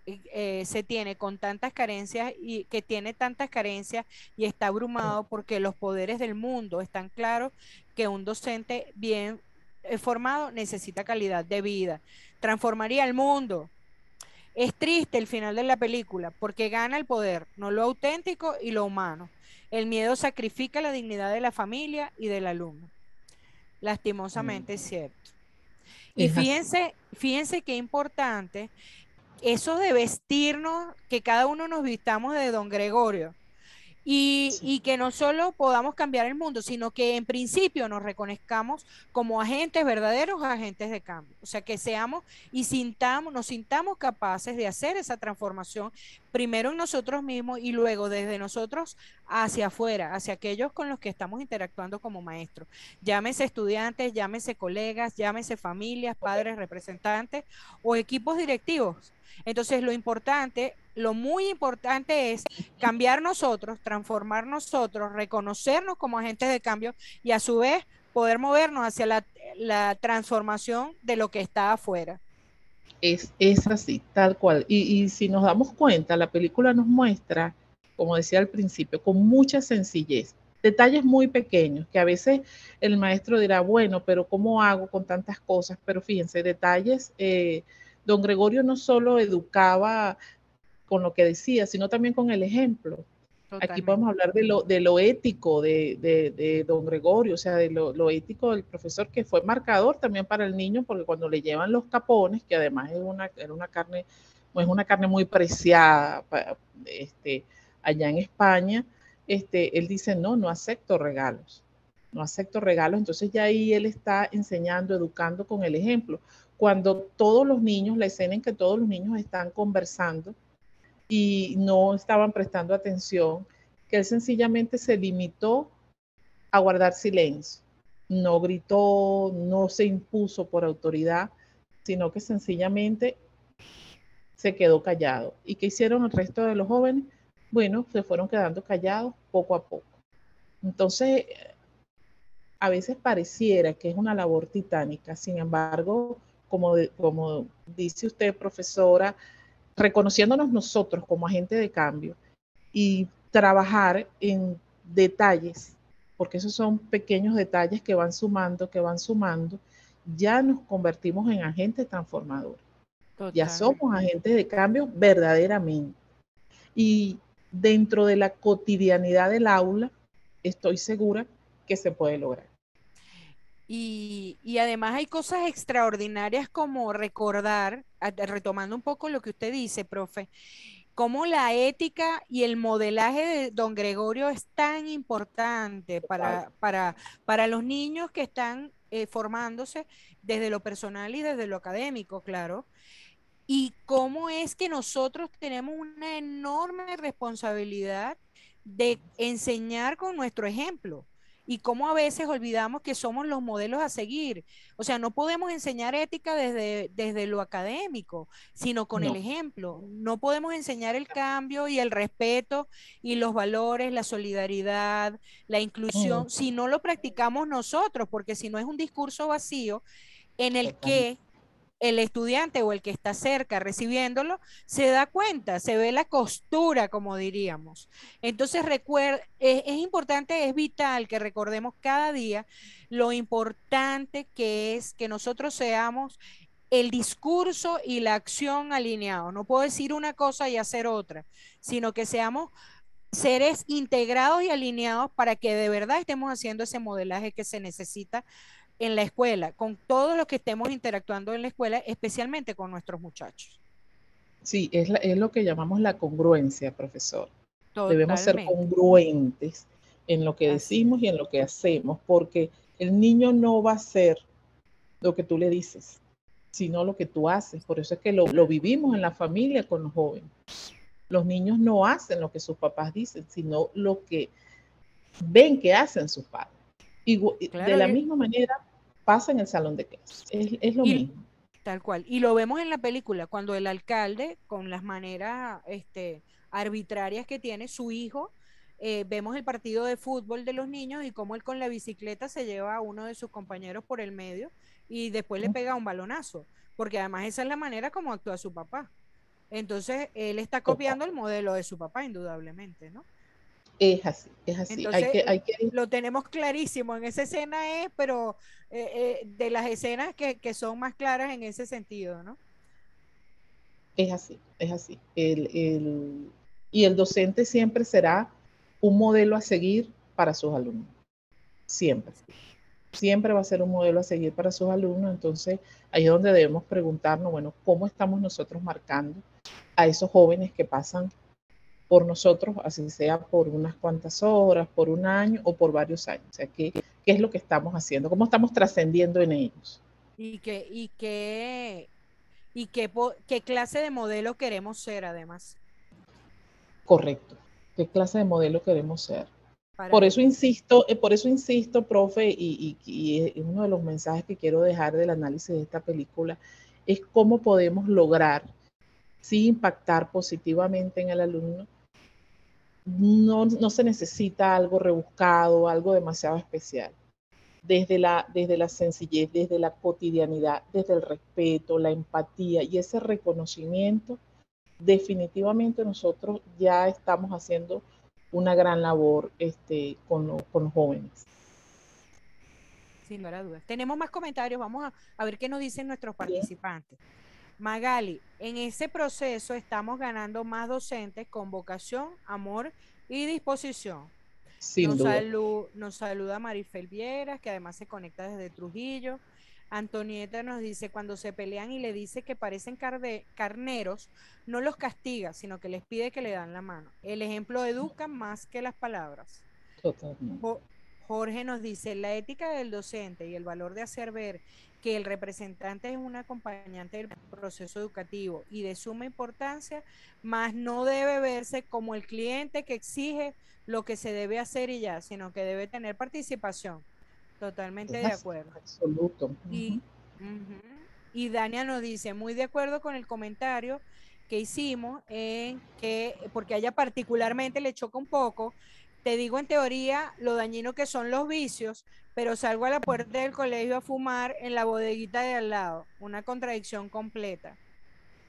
tantas carencias y que tiene tantas carencias y está abrumado porque los poderes del mundo están claros que un docente bien formado necesita calidad de vida. Transformaría el mundo. Es triste el final de la película porque gana el poder, no lo auténtico y lo humano. El miedo sacrifica la dignidad de la familia y del alumno. Lastimosamente es cierto. Y fíjense qué importante eso de vestirnos, que cada uno nos vistamos de don Gregorio. Y que no solo podamos cambiar el mundo, sino que en principio nos reconozcamos como agentes verdaderos, agentes de cambio. O sea, que seamos y nos sintamos capaces de hacer esa transformación, primero en nosotros mismos y luego desde nosotros hacia afuera, hacia aquellos con los que estamos interactuando como maestros. Llámese estudiantes, llámese colegas, llámese familias, padres, representantes o equipos directivos. Entonces, lo muy importante es cambiar nosotros, transformar nosotros, reconocernos como agentes de cambio y a su vez poder movernos hacia la transformación de lo que está afuera. Es así, tal cual. Y si nos damos cuenta, la película nos muestra, como decía al principio, con mucha sencillez, detalles muy pequeños, que a veces el maestro dirá, bueno, pero ¿cómo hago con tantas cosas? Pero fíjense, detalles, don Gregorio no solo educaba con lo que decía, sino también con el ejemplo. Totalmente. Aquí podemos hablar de lo ético de don Gregorio, o sea, de lo ético del profesor, que fue marcador también para el niño, porque cuando le llevan los capones, que además es una carne muy preciada allá en España, él dice, no acepto regalos. No acepto regalos, entonces ya ahí él está enseñando, educando con el ejemplo. Cuando todos los niños, la escena en que todos los niños están conversando, y no estaban prestando atención, que él sencillamente se limitó a guardar silencio. No gritó, no se impuso por autoridad, sino que sencillamente se quedó callado. ¿Y qué hicieron el resto de los jóvenes? Bueno, se fueron quedando callados poco a poco. Entonces, a veces pareciera que es una labor titánica, sin embargo, como dice usted, profesora, reconociéndonos nosotros como agente de cambio y trabajar en detalles, porque esos son pequeños detalles que van sumando, ya nos convertimos en agentes transformadores. Totalmente. Ya somos agentes de cambio verdaderamente. Y dentro de la cotidianidad del aula, estoy segura que se puede lograr. Y además hay cosas extraordinarias como recordar, retomando un poco lo que usted dice, profe, cómo la ética y el modelaje de don Gregorio es tan importante para los niños que están formándose desde lo personal y desde lo académico, claro. Y cómo es que nosotros tenemos una enorme responsabilidad de enseñar con nuestro ejemplo y cómo a veces olvidamos que somos los modelos a seguir. O sea, no podemos enseñar ética desde lo académico, sino con el ejemplo. No podemos enseñar el cambio y el respeto y los valores, la solidaridad, la inclusión, si no lo practicamos nosotros, porque si no es un discurso vacío en el que el estudiante o el que está cerca recibiéndolo se da cuenta, se ve la costura, como diríamos. Entonces, es importante, es vital que recordemos cada día lo importante que es que nosotros seamos el discurso y la acción alineados. No puedo decir una cosa y hacer otra, sino que seamos seres integrados y alineados para que de verdad estemos haciendo ese modelaje que se necesita en la escuela, con todos los que estemos interactuando en la escuela, especialmente con nuestros muchachos. Sí, es lo que llamamos la congruencia, profesor. Totalmente. Debemos ser congruentes en lo que decimos y en lo que hacemos, porque el niño no va a hacer lo que tú le dices, sino lo que tú haces. Por eso es que lo vivimos en la familia con los jóvenes. Los niños no hacen lo que sus papás dicen, sino lo que ven que hacen sus padres. Y claro, de la misma manera pasa en el salón de clases. Es lo mismo. Tal cual. Y lo vemos en la película, cuando el alcalde, con las maneras arbitrarias que tiene su hijo, vemos el partido de fútbol de los niños y cómo él con la bicicleta se lleva a uno de sus compañeros por el medio y después le pega un balonazo, porque además esa es la manera como actúa su papá. Entonces, él está copiando el modelo de su papá, indudablemente, ¿no? Es así, es así. Entonces, lo tenemos clarísimo en esa escena, pero de las escenas que son más claras en ese sentido, ¿no? Es así, es así. Y el docente siempre será un modelo a seguir para sus alumnos. Siempre. Siempre va a ser un modelo a seguir para sus alumnos. Entonces, ahí es donde debemos preguntarnos, bueno, ¿cómo estamos nosotros marcando a esos jóvenes que pasan por nosotros, así sea por unas cuantas horas, por un año o por varios años? O sea, ¿qué es lo que estamos haciendo? ¿Cómo estamos trascendiendo en ellos? ¿Qué clase de modelo queremos ser, además? Correcto. ¿Qué clase de modelo queremos ser? Por eso insisto, profe, y uno de los mensajes que quiero dejar del análisis de esta película es cómo podemos lograr, sí, impactar positivamente en el alumno. No se necesita algo rebuscado, algo demasiado especial. Desde la sencillez, desde la cotidianidad, desde el respeto, la empatía y ese reconocimiento, definitivamente nosotros ya estamos haciendo una gran labor con los jóvenes. Sin lugar a dudas. Tenemos más comentarios, vamos a ver qué nos dicen nuestros participantes. Magali, en ese proceso estamos ganando más docentes con vocación, amor y disposición. Sin duda. Nos saluda Marifel Vieras, que además se conecta desde Trujillo. Antonieta nos dice, cuando se pelean y le dice que parecen carneros, no los castiga, sino que les pide que le dan la mano. El ejemplo educa más que las palabras. Totalmente. Jorge nos dice, la ética del docente y el valor de hacer ver que el representante es un acompañante del proceso educativo y de suma importancia, más no debe verse como el cliente que exige lo que se debe hacer y ya, sino que debe tener participación. Totalmente de acuerdo. Absoluto. Y Dania nos dice, muy de acuerdo con el comentario que hicimos, en que, porque a ella particularmente le choca un poco te digo en teoría lo dañino que son los vicios, pero salgo a la puerta del colegio a fumar en la bodeguita de al lado. Una contradicción completa.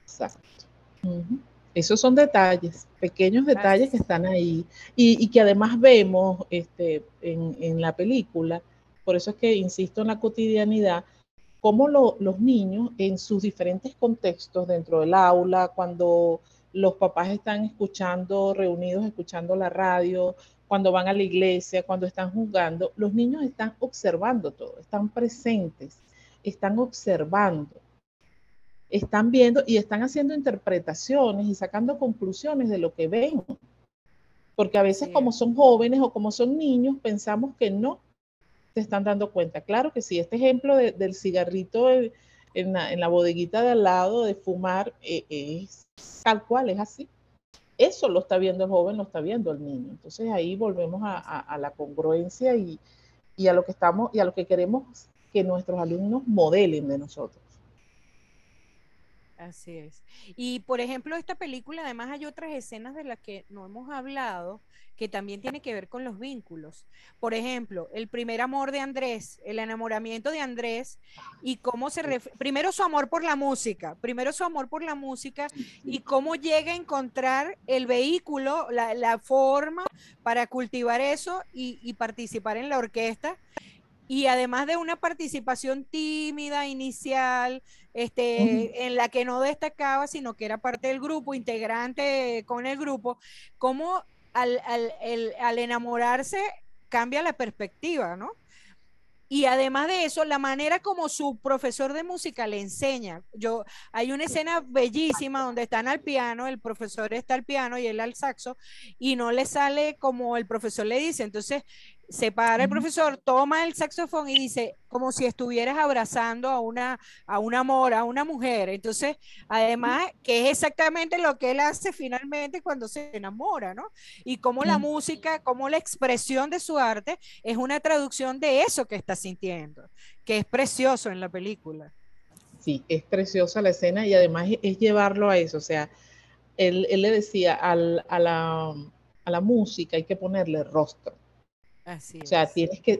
Exacto. Uh-huh. Esos son detalles, pequeños detalles que están ahí y que además vemos en la película. Por eso es que insisto en la cotidianidad, cómo los niños en sus diferentes contextos, dentro del aula, cuando los papás están escuchando, reunidos, escuchando la radio, cuando van a la iglesia, cuando están jugando, los niños están observando todo, están presentes, están observando, están viendo y están haciendo interpretaciones y sacando conclusiones de lo que ven. Porque a veces como son jóvenes o como son niños, pensamos que no se están dando cuenta. Claro que sí, este ejemplo del cigarrito en la bodeguita de al lado, de fumar, es tal cual, es así. Eso lo está viendo el joven, lo está viendo el niño. Entonces ahí volvemos a la congruencia y a lo que estamos y a lo que queremos que nuestros alumnos modelen de nosotros. Así es. Y por ejemplo, esta película, además hay otras escenas de las que no hemos hablado, que también tiene que ver con los vínculos. Por ejemplo, el primer amor de Andrés, el enamoramiento de Andrés y cómo primero su amor por la música, y cómo llega a encontrar el vehículo, la forma para cultivar eso y participar en la orquesta. Y además de una participación tímida, inicial, en la que no destacaba, sino que era parte del grupo, integrante con el grupo, cómo al enamorarse cambia la perspectiva, ¿no? Y además de eso, la manera como su profesor de música le enseña. Hay una escena bellísima donde están al piano, el profesor está al piano y él al saxo, y no le sale como el profesor le dice. Entonces se para el profesor, toma el saxofón y dice, como si estuvieras abrazando a un amor, a una mujer. Entonces, además, que es exactamente lo que él hace finalmente cuando se enamora, ¿no? Y cómo la música, cómo la expresión de su arte es una traducción de eso que está sintiendo, que es precioso en la película. Sí, es preciosa la escena y además es llevarlo a eso, o sea, él le decía a la música hay que ponerle rostro. Así o sea, es.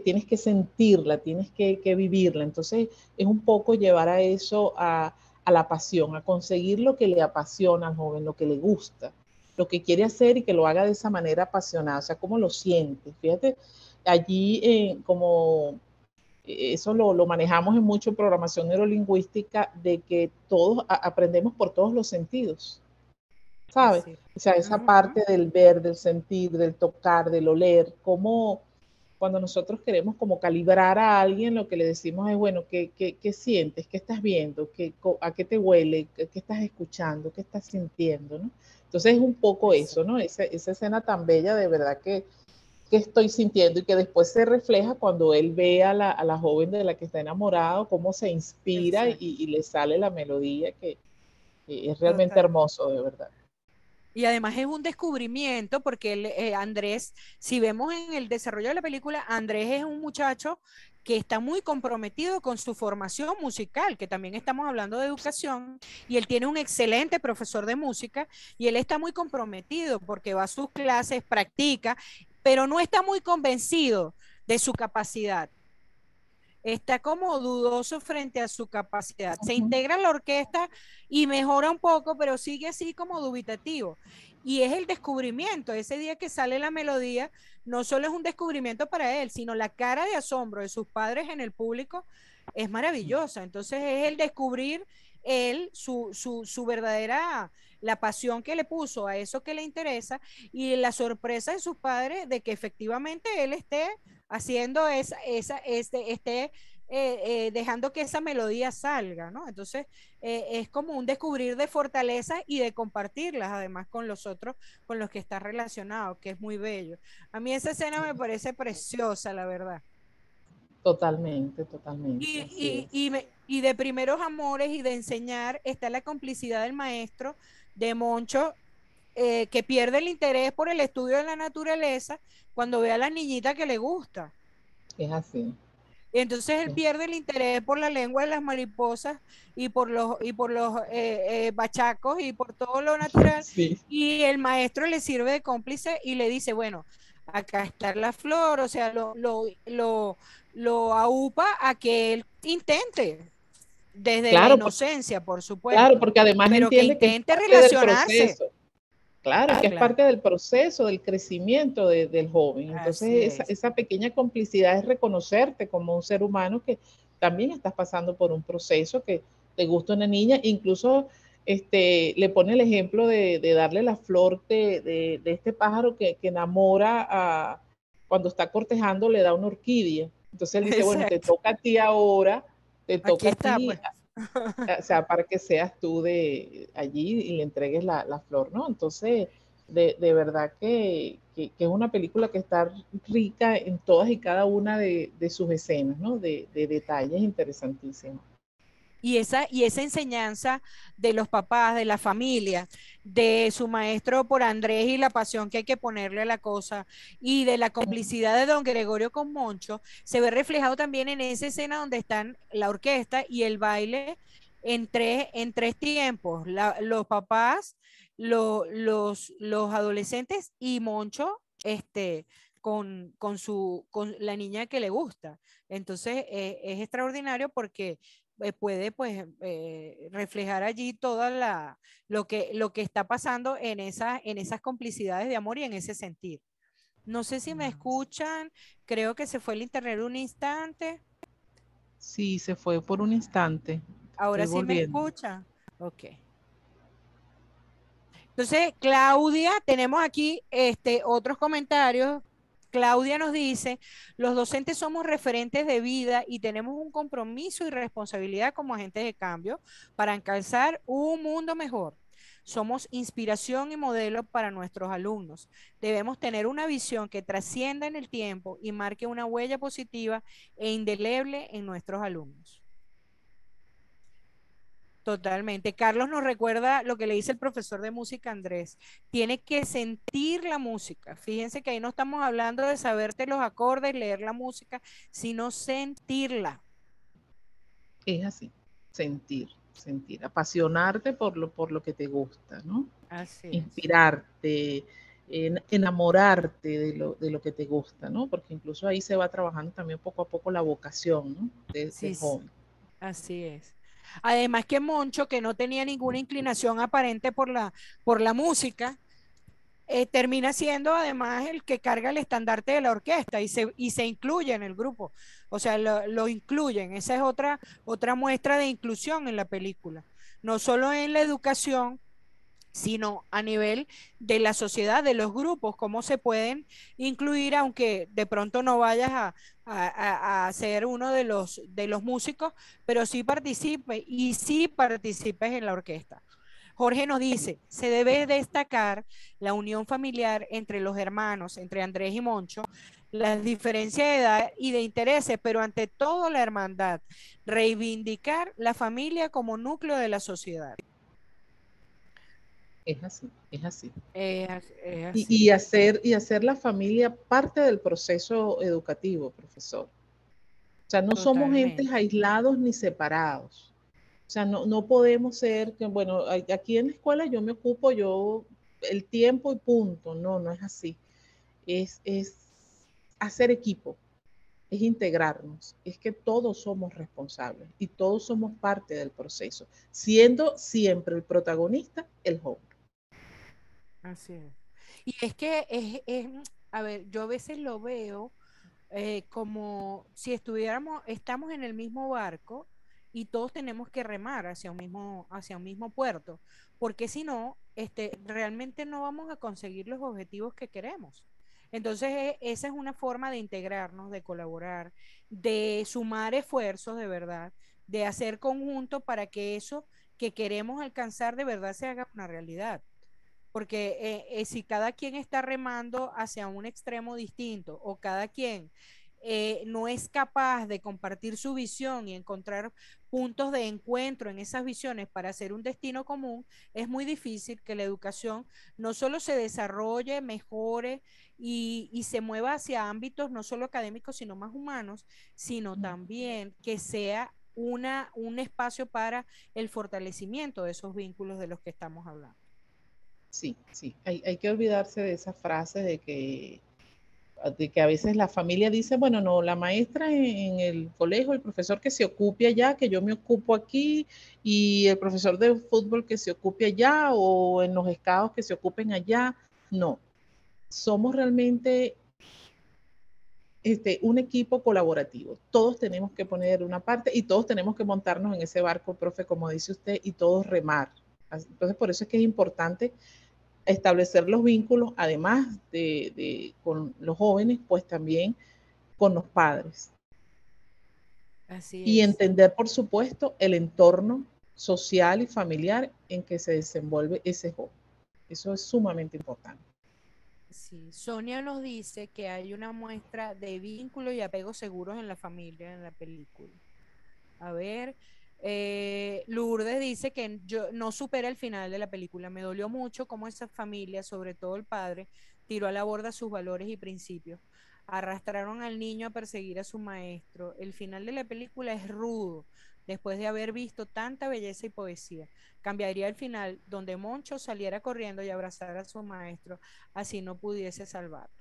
tienes que sentirla, tienes que vivirla. Entonces, es un poco llevar a eso, a la pasión, a conseguir lo que le apasiona al joven, lo que le gusta, lo que quiere hacer y que lo haga de esa manera apasionada, o sea, cómo lo siente. Fíjate, allí como eso lo manejamos en mucho programación neurolingüística, de que todos aprendemos por todos los sentidos, ¿sabes? O sea, esa parte del ver, del sentir, del tocar, del oler, como cuando nosotros queremos como calibrar a alguien, lo que le decimos es, bueno, ¿qué sientes? ¿Qué estás viendo? ¿A qué te huele? ¿Qué estás escuchando? ¿Qué estás sintiendo? ¿no? Entonces es un poco eso, ¿no? Esa escena tan bella, de verdad que estoy sintiendo y que después se refleja cuando él ve a la joven de la que está enamorado, cómo se inspira y le sale la melodía, que es realmente hermoso, de verdad. Y además es un descubrimiento porque Andrés, si vemos en el desarrollo de la película, Andrés es un muchacho que está muy comprometido con su formación musical, que también estamos hablando de educación, y él tiene un excelente profesor de música y él está muy comprometido porque va a sus clases, practica, pero no está muy convencido de su capacidad. Está como dudoso frente a su capacidad. Se integra a la orquesta y mejora un poco, pero sigue así como dubitativo. Y es el descubrimiento. Ese día que sale la melodía, no solo es un descubrimiento para él, sino la cara de asombro de sus padres en el público es maravillosa. Entonces es el descubrir él su verdadera, la pasión que le puso a eso que le interesa y la sorpresa de sus padres de que efectivamente él esté haciendo dejando que esa melodía salga, ¿no? Entonces, es como un descubrir de fortalezas y de compartirlas, además, con los otros, con los que está relacionado, que es muy bello. A mí esa escena me parece preciosa, la verdad. Totalmente, totalmente. Y de primeros amores y de enseñar está la complicidad del maestro, de Moncho, que pierde el interés por el estudio de la naturaleza cuando ve a la niñita que le gusta. Es así. Y entonces él pierde el interés por la lengua de las mariposas y por los bachacos y por todo lo natural. Sí. Y el maestro le sirve de cómplice y le dice, bueno, acá está la flor, o sea, lo aupa a que él intente, desde la Claro, inocencia, por claro, supuesto, porque además pero que entiende que es intente parte del relacionarse. proceso. Claro, que es Claro, parte del proceso, del crecimiento del joven. así Entonces, es. esa pequeña complicidad es reconocerte como un ser humano que también estás pasando por un proceso, que te gusta una niña, incluso le pone el ejemplo de darle la flor de este pájaro que enamora cuando está cortejando, le da una orquídea. Entonces él dice, bueno, te Exacto. toca a ti ahora, te Aquí toca a está, ti, pues. o sea, para que seas tú de allí y le entregues la flor, ¿no? Entonces, de verdad que es una película que está rica en todas y cada una de sus escenas, ¿no? De detalles interesantísimos. Y esa enseñanza de los papás, de la familia, de su maestro por Andrés y la pasión que hay que ponerle a la cosa, y de la complicidad de don Gregorio con Moncho, se ve reflejado también en esa escena donde están la orquesta y el baile en tres tiempos. Los papás, los adolescentes y Moncho, con la niña que le gusta. Entonces, es extraordinario porque puede pues reflejar allí toda lo que está pasando en esas complicidades de amor y en ese sentir. No sé si me escuchan, creo que se fue el internet un instante, Sí, se fue por un instante. ahora Estoy sí me volviendo. escuchan. Ok. Entonces, Claudia, tenemos aquí otros comentarios. Claudia nos dice, los docentes somos referentes de vida y tenemos un compromiso y responsabilidad como agentes de cambio para alcanzar un mundo mejor. Somos inspiración y modelo para nuestros alumnos. Debemos tener una visión que trascienda en el tiempo y marque una huella positiva e indeleble en nuestros alumnos. Totalmente. Carlos nos recuerda lo que le dice el profesor de música Andrés. Tiene que sentir la música. Fíjense que ahí no estamos hablando de saberte los acordes, leer la música, sino sentirla. Es así, sentir, apasionarte por lo que te gusta, ¿no? Así es. Inspirarte, enamorarte de lo que te gusta, ¿no? Porque incluso ahí se va trabajando también poco a poco la vocación, ¿no? Sí, Del joven. así es. Además que Moncho, que no tenía ninguna inclinación aparente por la música, termina siendo además el que carga el estandarte de la orquesta y se incluye en el grupo. O sea, lo incluyen. Esa es otra muestra de inclusión en la película. No solo en la educación, sino a nivel de la sociedad, de los grupos, cómo se pueden incluir, aunque de pronto no vayas a ser uno de los músicos, pero sí participe y sí participes en la orquesta. Jorge nos dice, se debe destacar la unión familiar entre los hermanos, entre Andrés y Moncho, las diferencias de edad y de intereses, pero ante todo la hermandad, reivindicar la familia como núcleo de la sociedad. Es así, es así. Es Y, así. y hacer la familia parte del proceso educativo, profesor. O sea, no somos entes Totalmente. aislados ni separados. O sea, no podemos ser que, bueno, aquí en la escuela yo me ocupo yo el tiempo y punto. No es así. Es hacer equipo, es integrarnos, es que todos somos responsables y todos somos parte del proceso, siendo siempre el protagonista el joven. Así es. Y es que a ver, yo a veces lo veo como si estamos en el mismo barco y todos tenemos que remar hacia un mismo puerto, porque si no, realmente no vamos a conseguir los objetivos que queremos. Entonces, esa es una forma de integrarnos, de colaborar, de sumar esfuerzos de verdad, de hacer conjunto para que eso que queremos alcanzar de verdad se haga una realidad. Porque si cada quien está remando hacia un extremo distinto o cada quien no es capaz de compartir su visión y encontrar puntos de encuentro en esas visiones para hacer un destino común, es muy difícil que la educación no solo se desarrolle, mejore y se mueva hacia ámbitos no solo académicos, sino más humanos, sino también que sea un espacio para el fortalecimiento de esos vínculos de los que estamos hablando. Sí, sí, hay que olvidarse de esa frase de que de que a veces la familia dice, bueno, no, la maestra en el colegio, el profesor que se ocupe allá, que yo me ocupo aquí, y el profesor de fútbol que se ocupe allá, o en los escados que se ocupen allá. No, somos realmente un equipo colaborativo. Todos tenemos que poner una parte y todos tenemos que montarnos en ese barco, profe, como dice usted, y todos remar. Entonces, por eso es que es importante establecer los vínculos, además con los jóvenes, pues también con los padres. Así Y es. entender, por supuesto, el entorno social y familiar en que se desenvuelve ese joven. Eso es sumamente importante. Sí, Sonia nos dice que hay una muestra de vínculos y apegos seguros en la familia en la película. A ver, Lourdes dice que yo no supera el final de la película. Me dolió mucho cómo esa familia, sobre todo el padre, tiró a la borda sus valores y principios. Arrastraron al niño a perseguir a su maestro. El final de la película es rudo, después de haber visto tanta belleza y poesía. Cambiaría el final donde Moncho saliera corriendo y abrazara a su maestro, así no pudiese salvarlo.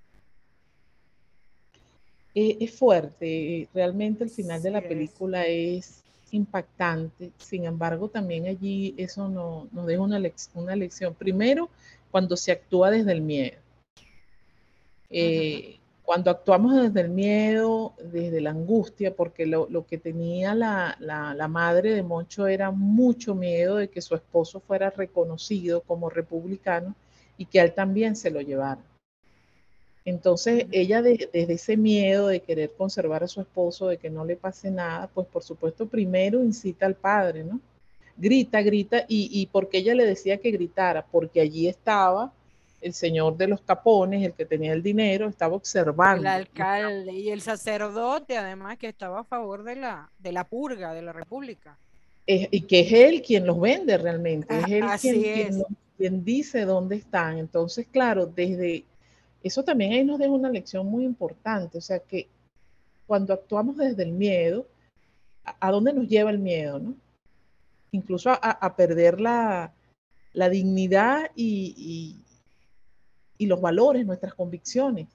Es fuerte, realmente el final de Sí la es. película es impactante, sin embargo también allí eso nos deja una lección. Primero, cuando se actúa desde el miedo. Ujú. Cuando actuamos desde el miedo, desde la angustia, porque lo que tenía la madre de Moncho era mucho miedo de que su esposo fuera reconocido como republicano y que a él también se lo llevara. Entonces, Ujú. ella desde ese miedo de querer conservar a su esposo, de que no le pase nada, pues por supuesto primero incita al padre, ¿no? Grita, grita, y porque ella le decía que gritara, porque allí estaba el señor de los capones, el que tenía el dinero, estaba El observando. alcalde y el sacerdote, además, que estaba a favor de la purga de la República. Y que es él quien los vende realmente, es él Así es. quien dice dónde están. Entonces, claro, desde eso también ahí nos deja una lección muy importante, o sea que cuando actuamos desde el miedo, ¿a dónde nos lleva el miedo, no? Incluso a perder la dignidad y los valores, nuestras convicciones,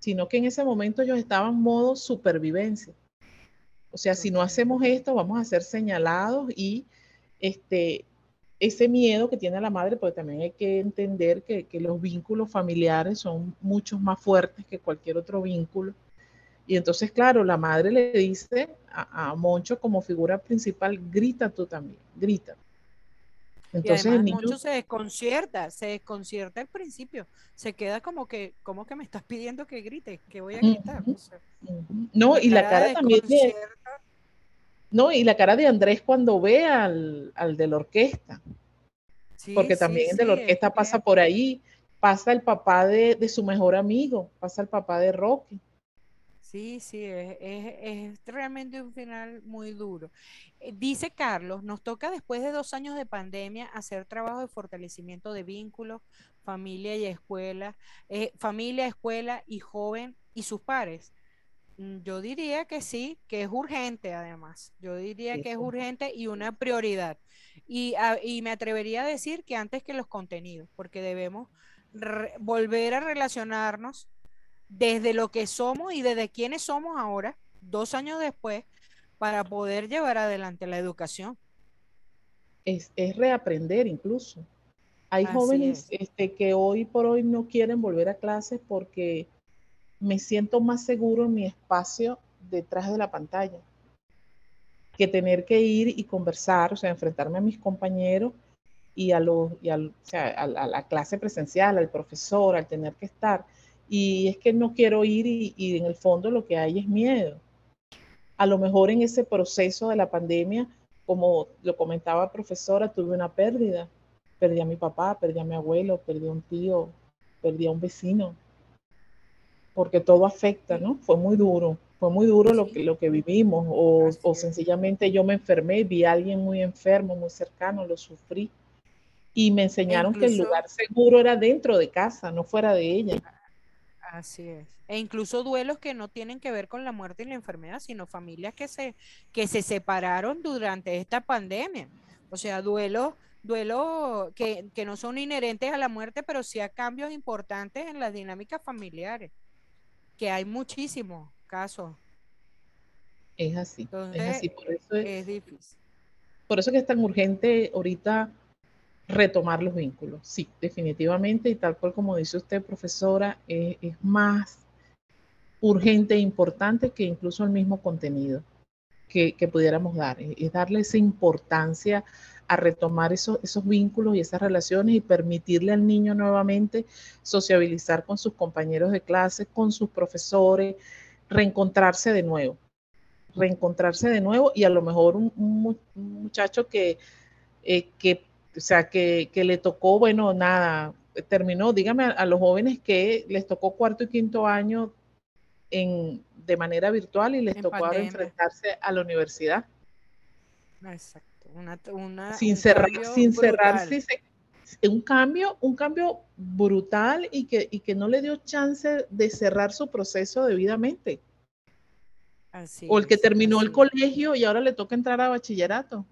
sino que en ese momento ellos estaban en modo supervivencia. O sea, si no hacemos Totalmente. esto, vamos a ser señalados y este, ese miedo que tiene la madre, porque también hay que entender que los vínculos familiares son mucho más fuertes que cualquier otro vínculo. Y entonces, claro, la madre le dice a Moncho como figura principal, grita tú también, grita. Y Entonces el además niño, Moncho se desconcierta al principio, se queda como que me estás pidiendo que grite, que voy a uh gritar. -huh, O sea, uh -huh. No, la y la cara cara de también desconcierto. no, y la cara de Andrés cuando ve al de la orquesta, Sí, porque sí, también el de la sí, es orquesta que pasa por ahí, pasa el papá de su mejor amigo, pasa el papá de Rocky. sí, sí, es realmente un final muy duro. Dice Carlos, nos toca después de 2 años de pandemia hacer trabajo de fortalecimiento de vínculos, familia y escuela, familia, escuela y joven y sus pares. Yo diría que sí, que es urgente además. Yo diría que es Eso, urgente y sí, una prioridad. Y me atrevería a decir que antes que los contenidos, porque debemos volver a relacionarnos desde lo que somos y desde quiénes somos ahora, 2 años después, para poder llevar adelante la educación. es reaprender incluso. Hay Así jóvenes es. que hoy por hoy no quieren volver a clases porque me siento más seguro en mi espacio detrás de la pantalla que tener que ir y conversar, o sea, enfrentarme a mis compañeros o sea, a la clase presencial, al profesor, al tener que estar. Y es que no quiero ir y en el fondo lo que hay es miedo. A lo mejor en ese proceso de la pandemia, como lo comentaba profesora, tuve una pérdida. Perdí a mi papá, perdí a mi abuelo, perdí a un tío, perdí a un vecino, porque todo afecta, Sí, ¿no? Fue muy duro sí, lo que vivimos, así o es. sencillamente yo me enfermé, vi a alguien muy enfermo, muy cercano, lo sufrí, y me E enseñaron que el incluso, lugar seguro era dentro de casa, no fuera de ella. así es. E incluso duelos que no tienen que ver con la muerte y la enfermedad, sino familias que se separaron durante esta pandemia. O sea, duelos que no son inherentes a la muerte, pero sí a cambios importantes en las dinámicas familiares. que hay muchísimos casos. Es así, Entonces, es así. es difícil. Por eso que es tan urgente ahorita retomar los vínculos. Sí, definitivamente, y tal cual como dice usted, profesora, es más urgente e importante que incluso el mismo contenido que pudiéramos dar. Es darle esa importancia a retomar esos vínculos y esas relaciones y permitirle al niño nuevamente sociabilizar con sus compañeros de clase, con sus profesores, reencontrarse de nuevo. Reencontrarse de nuevo y a lo mejor un muchacho o sea, que le tocó, bueno, nada, terminó, dígame a los jóvenes que les tocó cuarto y quinto año de manera virtual y les En tocó ahora pandemia. enfrentarse a la universidad. Exacto. Sin Un cambio cerrarse, brutal. un cambio brutal y que no le dio chance de cerrar su proceso debidamente. Así O el que es, terminó el así es. colegio y ahora le toca entrar a bachillerato.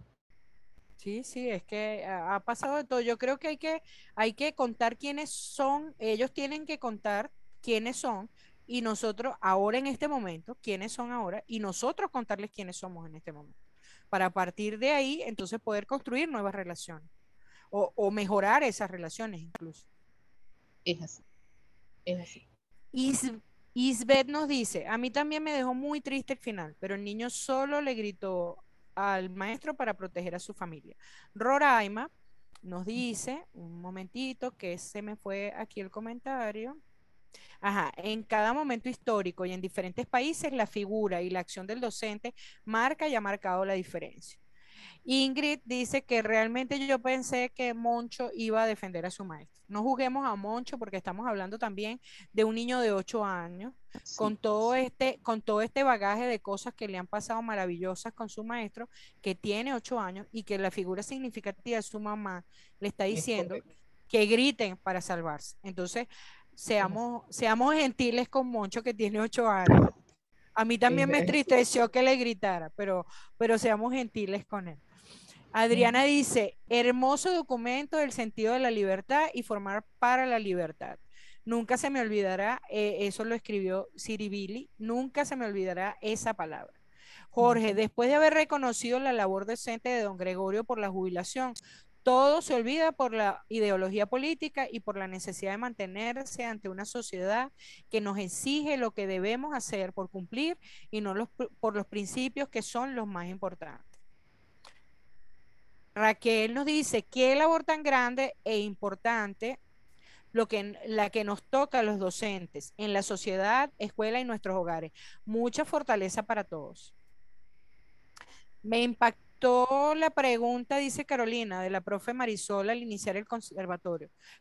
Sí, sí, es que ha pasado de todo. Yo creo que hay que contar quiénes son, ellos tienen que contar quiénes son y nosotros ahora en este momento, quiénes son ahora y nosotros contarles quiénes somos en este momento. Para partir de ahí, entonces poder construir nuevas relaciones o mejorar esas relaciones incluso. Es así, es así. Is, Isbeth nos dice, a mí también me dejó muy triste el final, pero el niño solo le gritó al maestro para proteger a su familia. Roraima nos dice, un momentito que se me fue aquí el comentario. Ajá, en cada momento histórico y en diferentes países la figura y la acción del docente marca y ha marcado la diferencia. Ingrid dice que realmente yo pensé que Moncho iba a defender a su maestro. No juzguemos a Moncho porque estamos hablando también de un niño de 8 años Sí, con todo este bagaje de cosas que le han pasado maravillosas con su maestro, que tiene 8 años y que la figura significativa de su mamá le está es diciendo correcto. que griten para salvarse. Entonces, seamos gentiles con Moncho que tiene 8 años. A mí también me entristeció que le gritara, pero seamos gentiles con él. Adriana dice, hermoso documento del sentido de la libertad y formar para la libertad. Nunca se me olvidará, eso lo escribió Siribili, nunca se me olvidará esa palabra. Jorge, después de haber reconocido la labor decente de don Gregorio por la jubilación, todo se olvida por la ideología política y por la necesidad de mantenerse ante una sociedad que nos exige lo que debemos hacer por cumplir y no por los principios que son los más importantes. Raquel nos dice, qué labor tan grande e importante la que nos toca a los docentes en la sociedad, escuela y nuestros hogares. Mucha fortaleza para todos. Me impactó la pregunta, dice Carolina, de la profe Marisol al iniciar el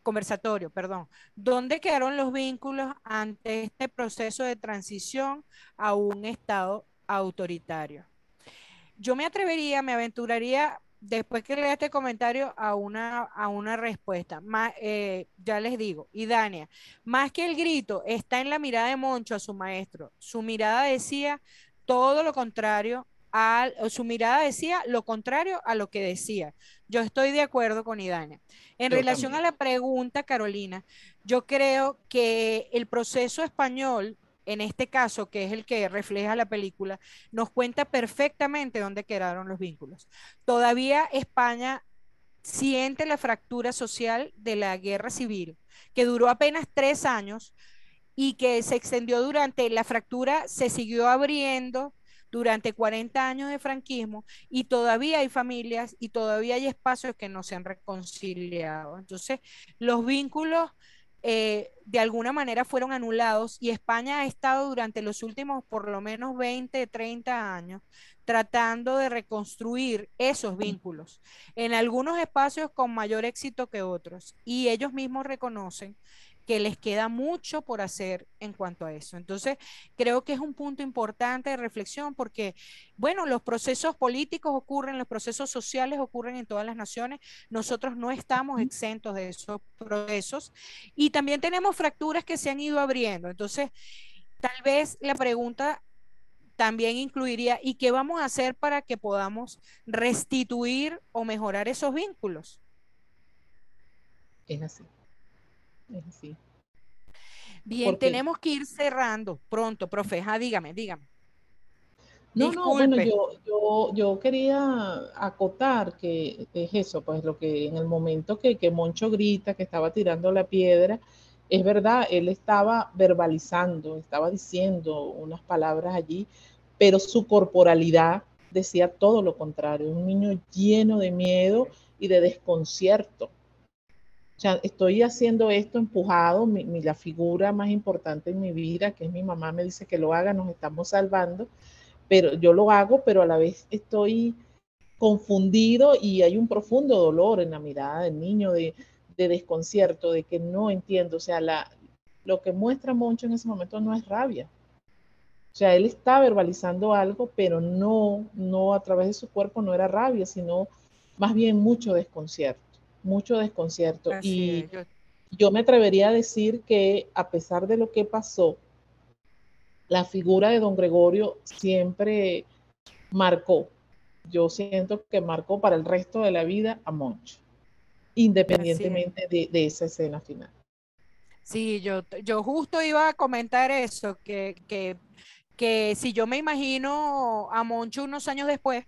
conversatorio, perdón. ¿Dónde quedaron los vínculos ante este proceso de transición a un Estado autoritario? Yo me atrevería, me aventuraría, después que lea este comentario, a una respuesta. Ya les digo, y Dania, más que el grito, está en la mirada de Moncho a su maestro. Su mirada decía todo lo contrario, su mirada decía lo contrario a lo que decía. Yo estoy de acuerdo con Idania. En Yo relación a también. la pregunta, Carolina, yo creo que el proceso español, en este caso, que es el que refleja la película, nos cuenta perfectamente dónde quedaron los vínculos. Todavía España siente la fractura social de la guerra civil, que duró apenas 3 años y que se extendió la fractura se siguió abriendo durante 40 años de franquismo y todavía hay familias y todavía hay espacios que no se han reconciliado. Entonces, los vínculos de alguna manera fueron anulados y España ha estado durante los últimos por lo menos 20, 30 años tratando de reconstruir esos vínculos, en algunos espacios con mayor éxito que otros, y ellos mismos reconocen que les queda mucho por hacer en cuanto a eso. Entonces, creo que es un punto importante de reflexión porque, bueno, los procesos políticos ocurren, los procesos sociales ocurren en todas las naciones, nosotros no estamos exentos de esos procesos y también tenemos fracturas que se han ido abriendo. Entonces, tal vez la pregunta también incluiría, ¿y qué vamos a hacer para que podamos restituir o mejorar esos vínculos? Es así. Es así. Bien, Porque tenemos que ir cerrando pronto, profe. Dígame. no, bueno, Disculpe. yo quería acotar que es eso, pues lo que en el momento que Moncho grita, que estaba tirando la piedra, es verdad, él estaba verbalizando, estaba diciendo unas palabras allí, pero su corporalidad decía todo lo contrario, un niño lleno de miedo y de desconcierto. O sea, estoy haciendo esto empujado, la figura más importante en mi vida, que es mi mamá, me dice que lo haga, nos estamos salvando, pero yo lo hago, pero a la vez estoy confundido y hay un profundo dolor en la mirada del niño de desconcierto, de que no entiendo. O sea, lo que muestra Moncho en ese momento no es rabia. O sea, él está verbalizando algo, pero no a través de su cuerpo no era rabia, sino más bien mucho desconcierto, mucho desconcierto. Así Y es. yo me atrevería a decir que a pesar de lo que pasó, la figura de don Gregorio siempre marcó. Yo siento que marcó para el resto de la vida a Moncho, Así es. independientemente de esa escena final. Sí, yo justo iba a comentar eso, que si yo me imagino a Moncho unos años después,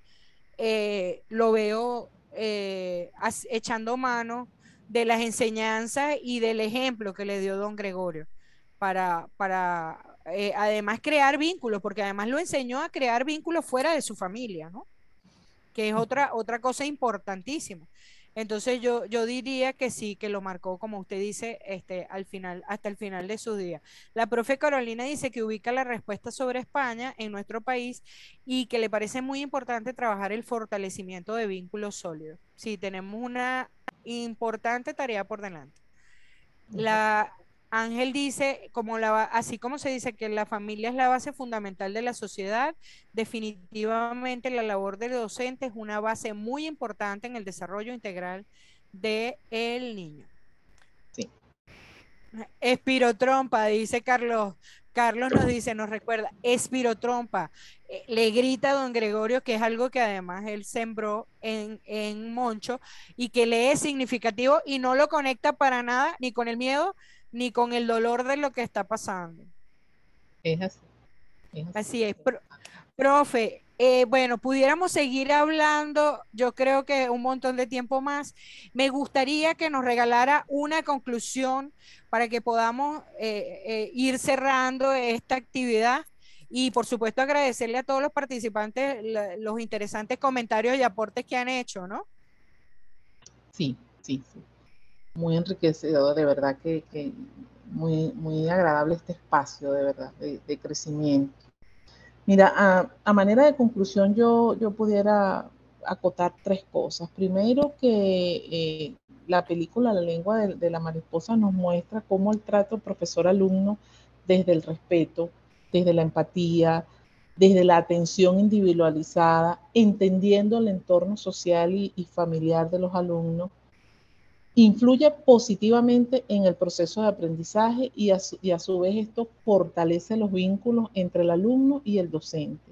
lo veo echando mano de las enseñanzas y del ejemplo que le dio don Gregorio para además crear vínculos, porque además lo enseñó a crear vínculos fuera de su familia, ¿no? Que es otra cosa importantísima. Entonces yo diría que sí, que lo marcó, como usted dice, al final, hasta el final de su día. La profe Carolina dice que ubica la respuesta sobre España en nuestro país y que le parece muy importante trabajar el fortalecimiento de vínculos sólidos. Sí, tenemos una importante tarea por delante. La Ángel dice, así como se dice que la familia es la base fundamental de la sociedad, definitivamente la labor del docente es una base muy importante en el desarrollo integral del niño. Sí. Espirotrompa, dice Carlos. Carlos nos dice, nos recuerda, espirotrompa. Le grita a don Gregorio que es algo que además él sembró en Moncho y que le es significativo y no lo conecta para nada ni con el miedo ni con el dolor de lo que está pasando. Es así. Es así. Así es. Profe, bueno, pudiéramos seguir hablando, yo creo que un montón de tiempo más. Me gustaría que nos regalara una conclusión para que podamos ir cerrando esta actividad y por supuesto agradecerle a todos los participantes los interesantes comentarios y aportes que han hecho, ¿no? Sí. Muy enriquecedor, de verdad que muy agradable este espacio, de verdad, de crecimiento. Mira, a manera de conclusión, yo pudiera acotar tres cosas. Primero, que la película La lengua de la mariposa nos muestra cómo el trato profesor-alumno desde el respeto, desde la empatía, desde la atención individualizada, entendiendo el entorno social y familiar de los alumnos, influye positivamente en el proceso de aprendizaje y a su vez esto fortalece los vínculos entre el alumno y el docente,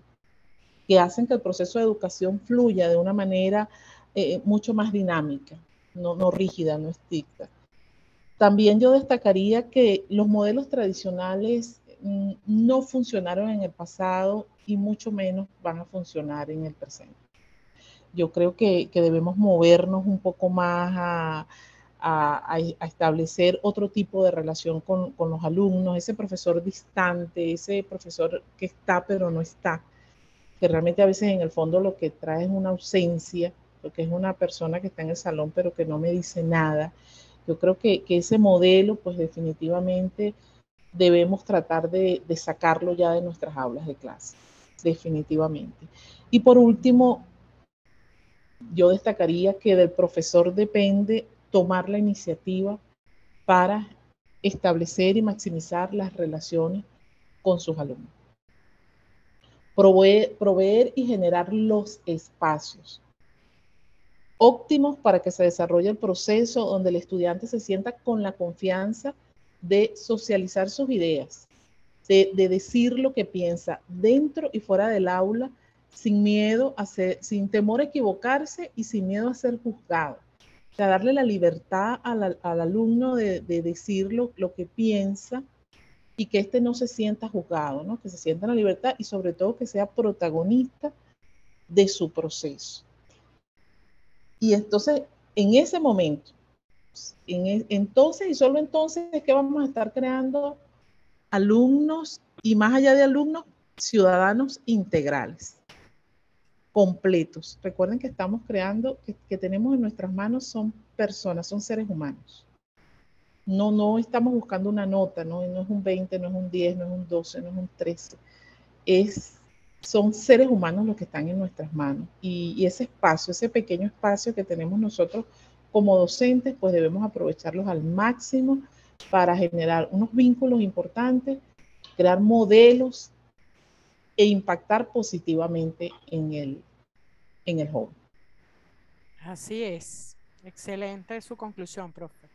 que hacen que el proceso de educación fluya de una manera mucho más dinámica, no rígida, no estricta. También yo destacaría que los modelos tradicionales no funcionaron en el pasado y mucho menos van a funcionar en el presente. Yo creo que debemos movernos un poco más a establecer otro tipo de relación con los alumnos, ese profesor distante, ese profesor que está pero no está, que realmente a veces en el fondo lo que trae es una ausencia, porque es una persona que está en el salón pero que no me dice nada. Yo creo que ese modelo pues definitivamente debemos tratar de sacarlo ya de nuestras aulas de clase, definitivamente. Y por último, yo destacaría que del profesor depende tomar la iniciativa para establecer y maximizar las relaciones con sus alumnos. Proveer y generar los espacios óptimos para que se desarrolle el proceso donde el estudiante se sienta con la confianza de socializar sus ideas, de decir lo que piensa dentro y fuera del aula, sin miedo sin temor a equivocarse y sin miedo a ser juzgado. O sea, darle la libertad al alumno de decir lo que piensa y que éste no se sienta juzgado, ¿no? Que se sienta en la libertad y sobre todo que sea protagonista de su proceso. Y entonces, en ese momento, entonces y solo entonces es que vamos a estar creando alumnos y más allá de alumnos, ciudadanos integrales, completos. Recuerden que estamos creando, que tenemos en nuestras manos son personas, son seres humanos. No estamos buscando una nota, no es un 20, no es un 10, no es un 12, no es un 13. Son seres humanos los que están en nuestras manos. Y ese espacio, ese pequeño espacio que tenemos nosotros como docentes, pues debemos aprovecharlos al máximo para generar unos vínculos importantes, crear modelos e impactar positivamente en el joven. Así es. Excelente su conclusión, profe.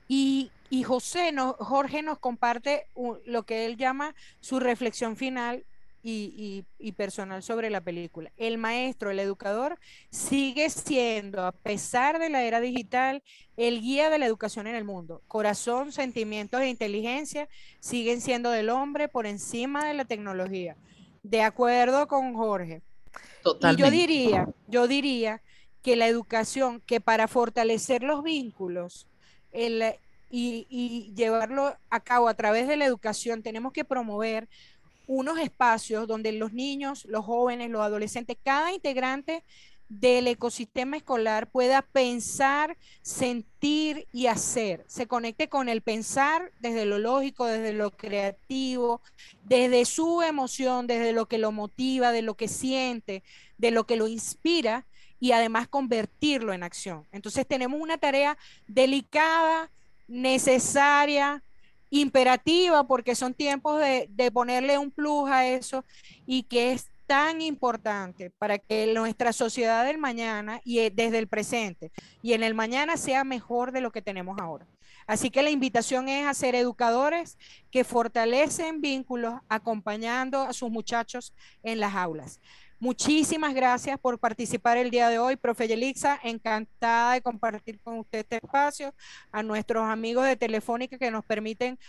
Y Jorge nos comparte lo que él llama su reflexión final y personal sobre la película. El maestro, el educador, sigue siendo, a pesar de la era digital, el guía de la educación en el mundo. Corazón, sentimientos e inteligencia siguen siendo del hombre por encima de la tecnología. De acuerdo con Jorge. Y Totalmente. yo diría que la educación, que para fortalecer los vínculos y llevarlo a cabo a través de la educación, tenemos que promover unos espacios donde los niños, los jóvenes, los adolescentes, cada integrante del ecosistema escolar pueda pensar, sentir y hacer, se conecte con el pensar desde lo lógico, desde lo creativo, desde su emoción, desde lo que lo motiva, de lo que siente, de lo que lo inspira y además convertirlo en acción. Entonces tenemos una tarea delicada, necesaria, imperativa, porque son tiempos de ponerle un plus a eso y que es tan importante para que nuestra sociedad del mañana y desde el presente y en el mañana sea mejor de lo que tenemos ahora. Así que la invitación es a ser educadores que fortalecen vínculos acompañando a sus muchachos en las aulas. Muchísimas gracias por participar el día de hoy, profe Yelixa, encantada de compartir con usted este espacio, a nuestros amigos de Telefónica que nos permiten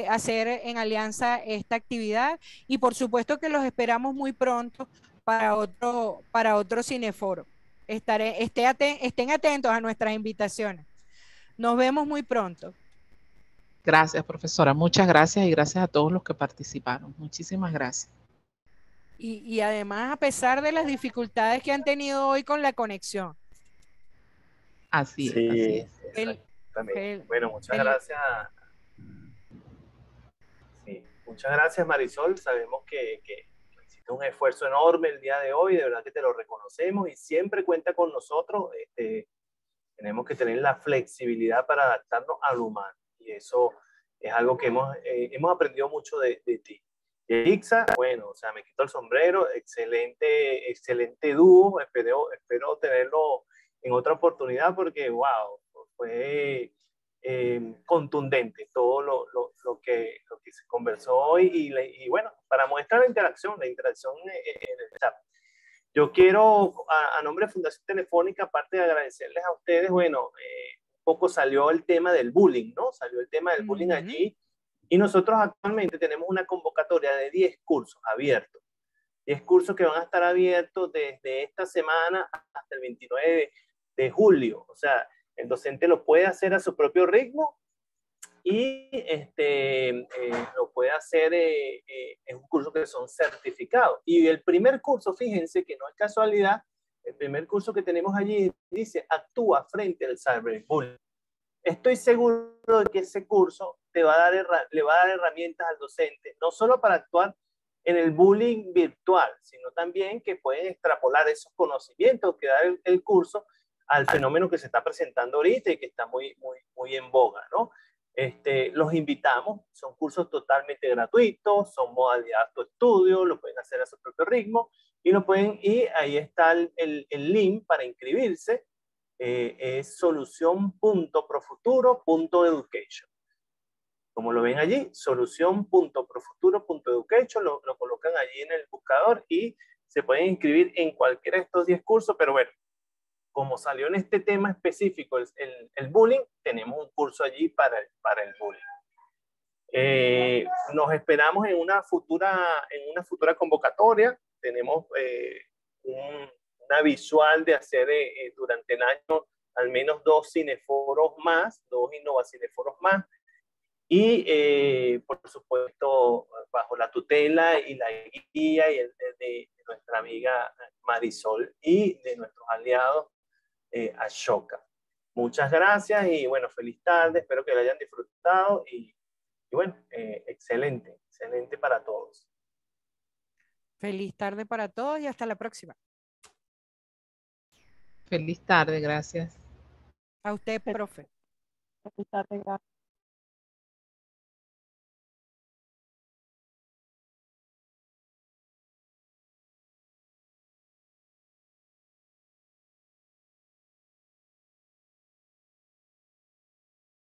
hacer en alianza esta actividad y por supuesto que los esperamos muy pronto para otro cineforo. Estén atentos a nuestras invitaciones. Nos vemos muy pronto. Gracias, profesora. Muchas gracias y gracias a todos los que participaron. Muchísimas gracias. Y además, a pesar de las dificultades que han tenido hoy con la conexión. Así es, así es. Exactamente. Bueno, muchas gracias. Sí, muchas gracias, Marisol. Sabemos que hiciste un esfuerzo enorme el día de hoy, de verdad que te lo reconocemos y siempre cuenta con nosotros. Tenemos que tener la flexibilidad para adaptarnos al humano y eso es algo que hemos aprendido mucho de ti. Y Ixa, bueno, o sea, me quito el sombrero, excelente dúo, espero tenerlo en otra oportunidad porque, wow, fue contundente todo lo que se conversó hoy y bueno, para mostrar la interacción en el chat. Yo quiero, a nombre de Fundación Telefónica, aparte de agradecerles a ustedes, bueno, un poco salió el tema del bullying, ¿no? Salió el tema del bullying allí y nosotros actualmente tenemos una convocatoria de 10 cursos abiertos. 10 cursos que van a estar abiertos desde esta semana hasta el 29 de julio. O sea, el docente lo puede hacer a su propio ritmo y lo puede hacer en un curso que son certificados. Y el primer curso, fíjense que no es casualidad, el primer curso que tenemos allí dice, actúa frente al cyberbullying. Estoy seguro de que ese curso le va a dar herramientas al docente, no solo para actuar en el bullying virtual, sino también que pueden extrapolar esos conocimientos que da el curso al fenómeno que se está presentando ahorita y que está muy en boga, ¿no? Los invitamos, son cursos totalmente gratuitos, son modalidad autoestudio, lo pueden hacer a su propio ritmo y ahí está el link para inscribirse, es solución.profuturo.education. Como lo ven allí, solución.profuturo.education, lo colocan allí en el buscador y se pueden inscribir en cualquiera de estos 10 cursos, pero bueno, como salió en este tema específico el bullying, tenemos un curso allí para el bullying. Nos esperamos en una futura convocatoria. Tenemos una visual de hacer durante el año al menos 2 cineforos más, 2 innovacineforos más. Y, por supuesto, bajo la tutela y la guía de nuestra amiga Marisol y de nuestros aliados Ashoka. Muchas gracias y bueno, feliz tarde. Espero que lo hayan disfrutado y bueno, excelente para todos. Feliz tarde para todos y hasta la próxima. Feliz tarde, gracias. A usted, profe. Feliz tarde, gracias.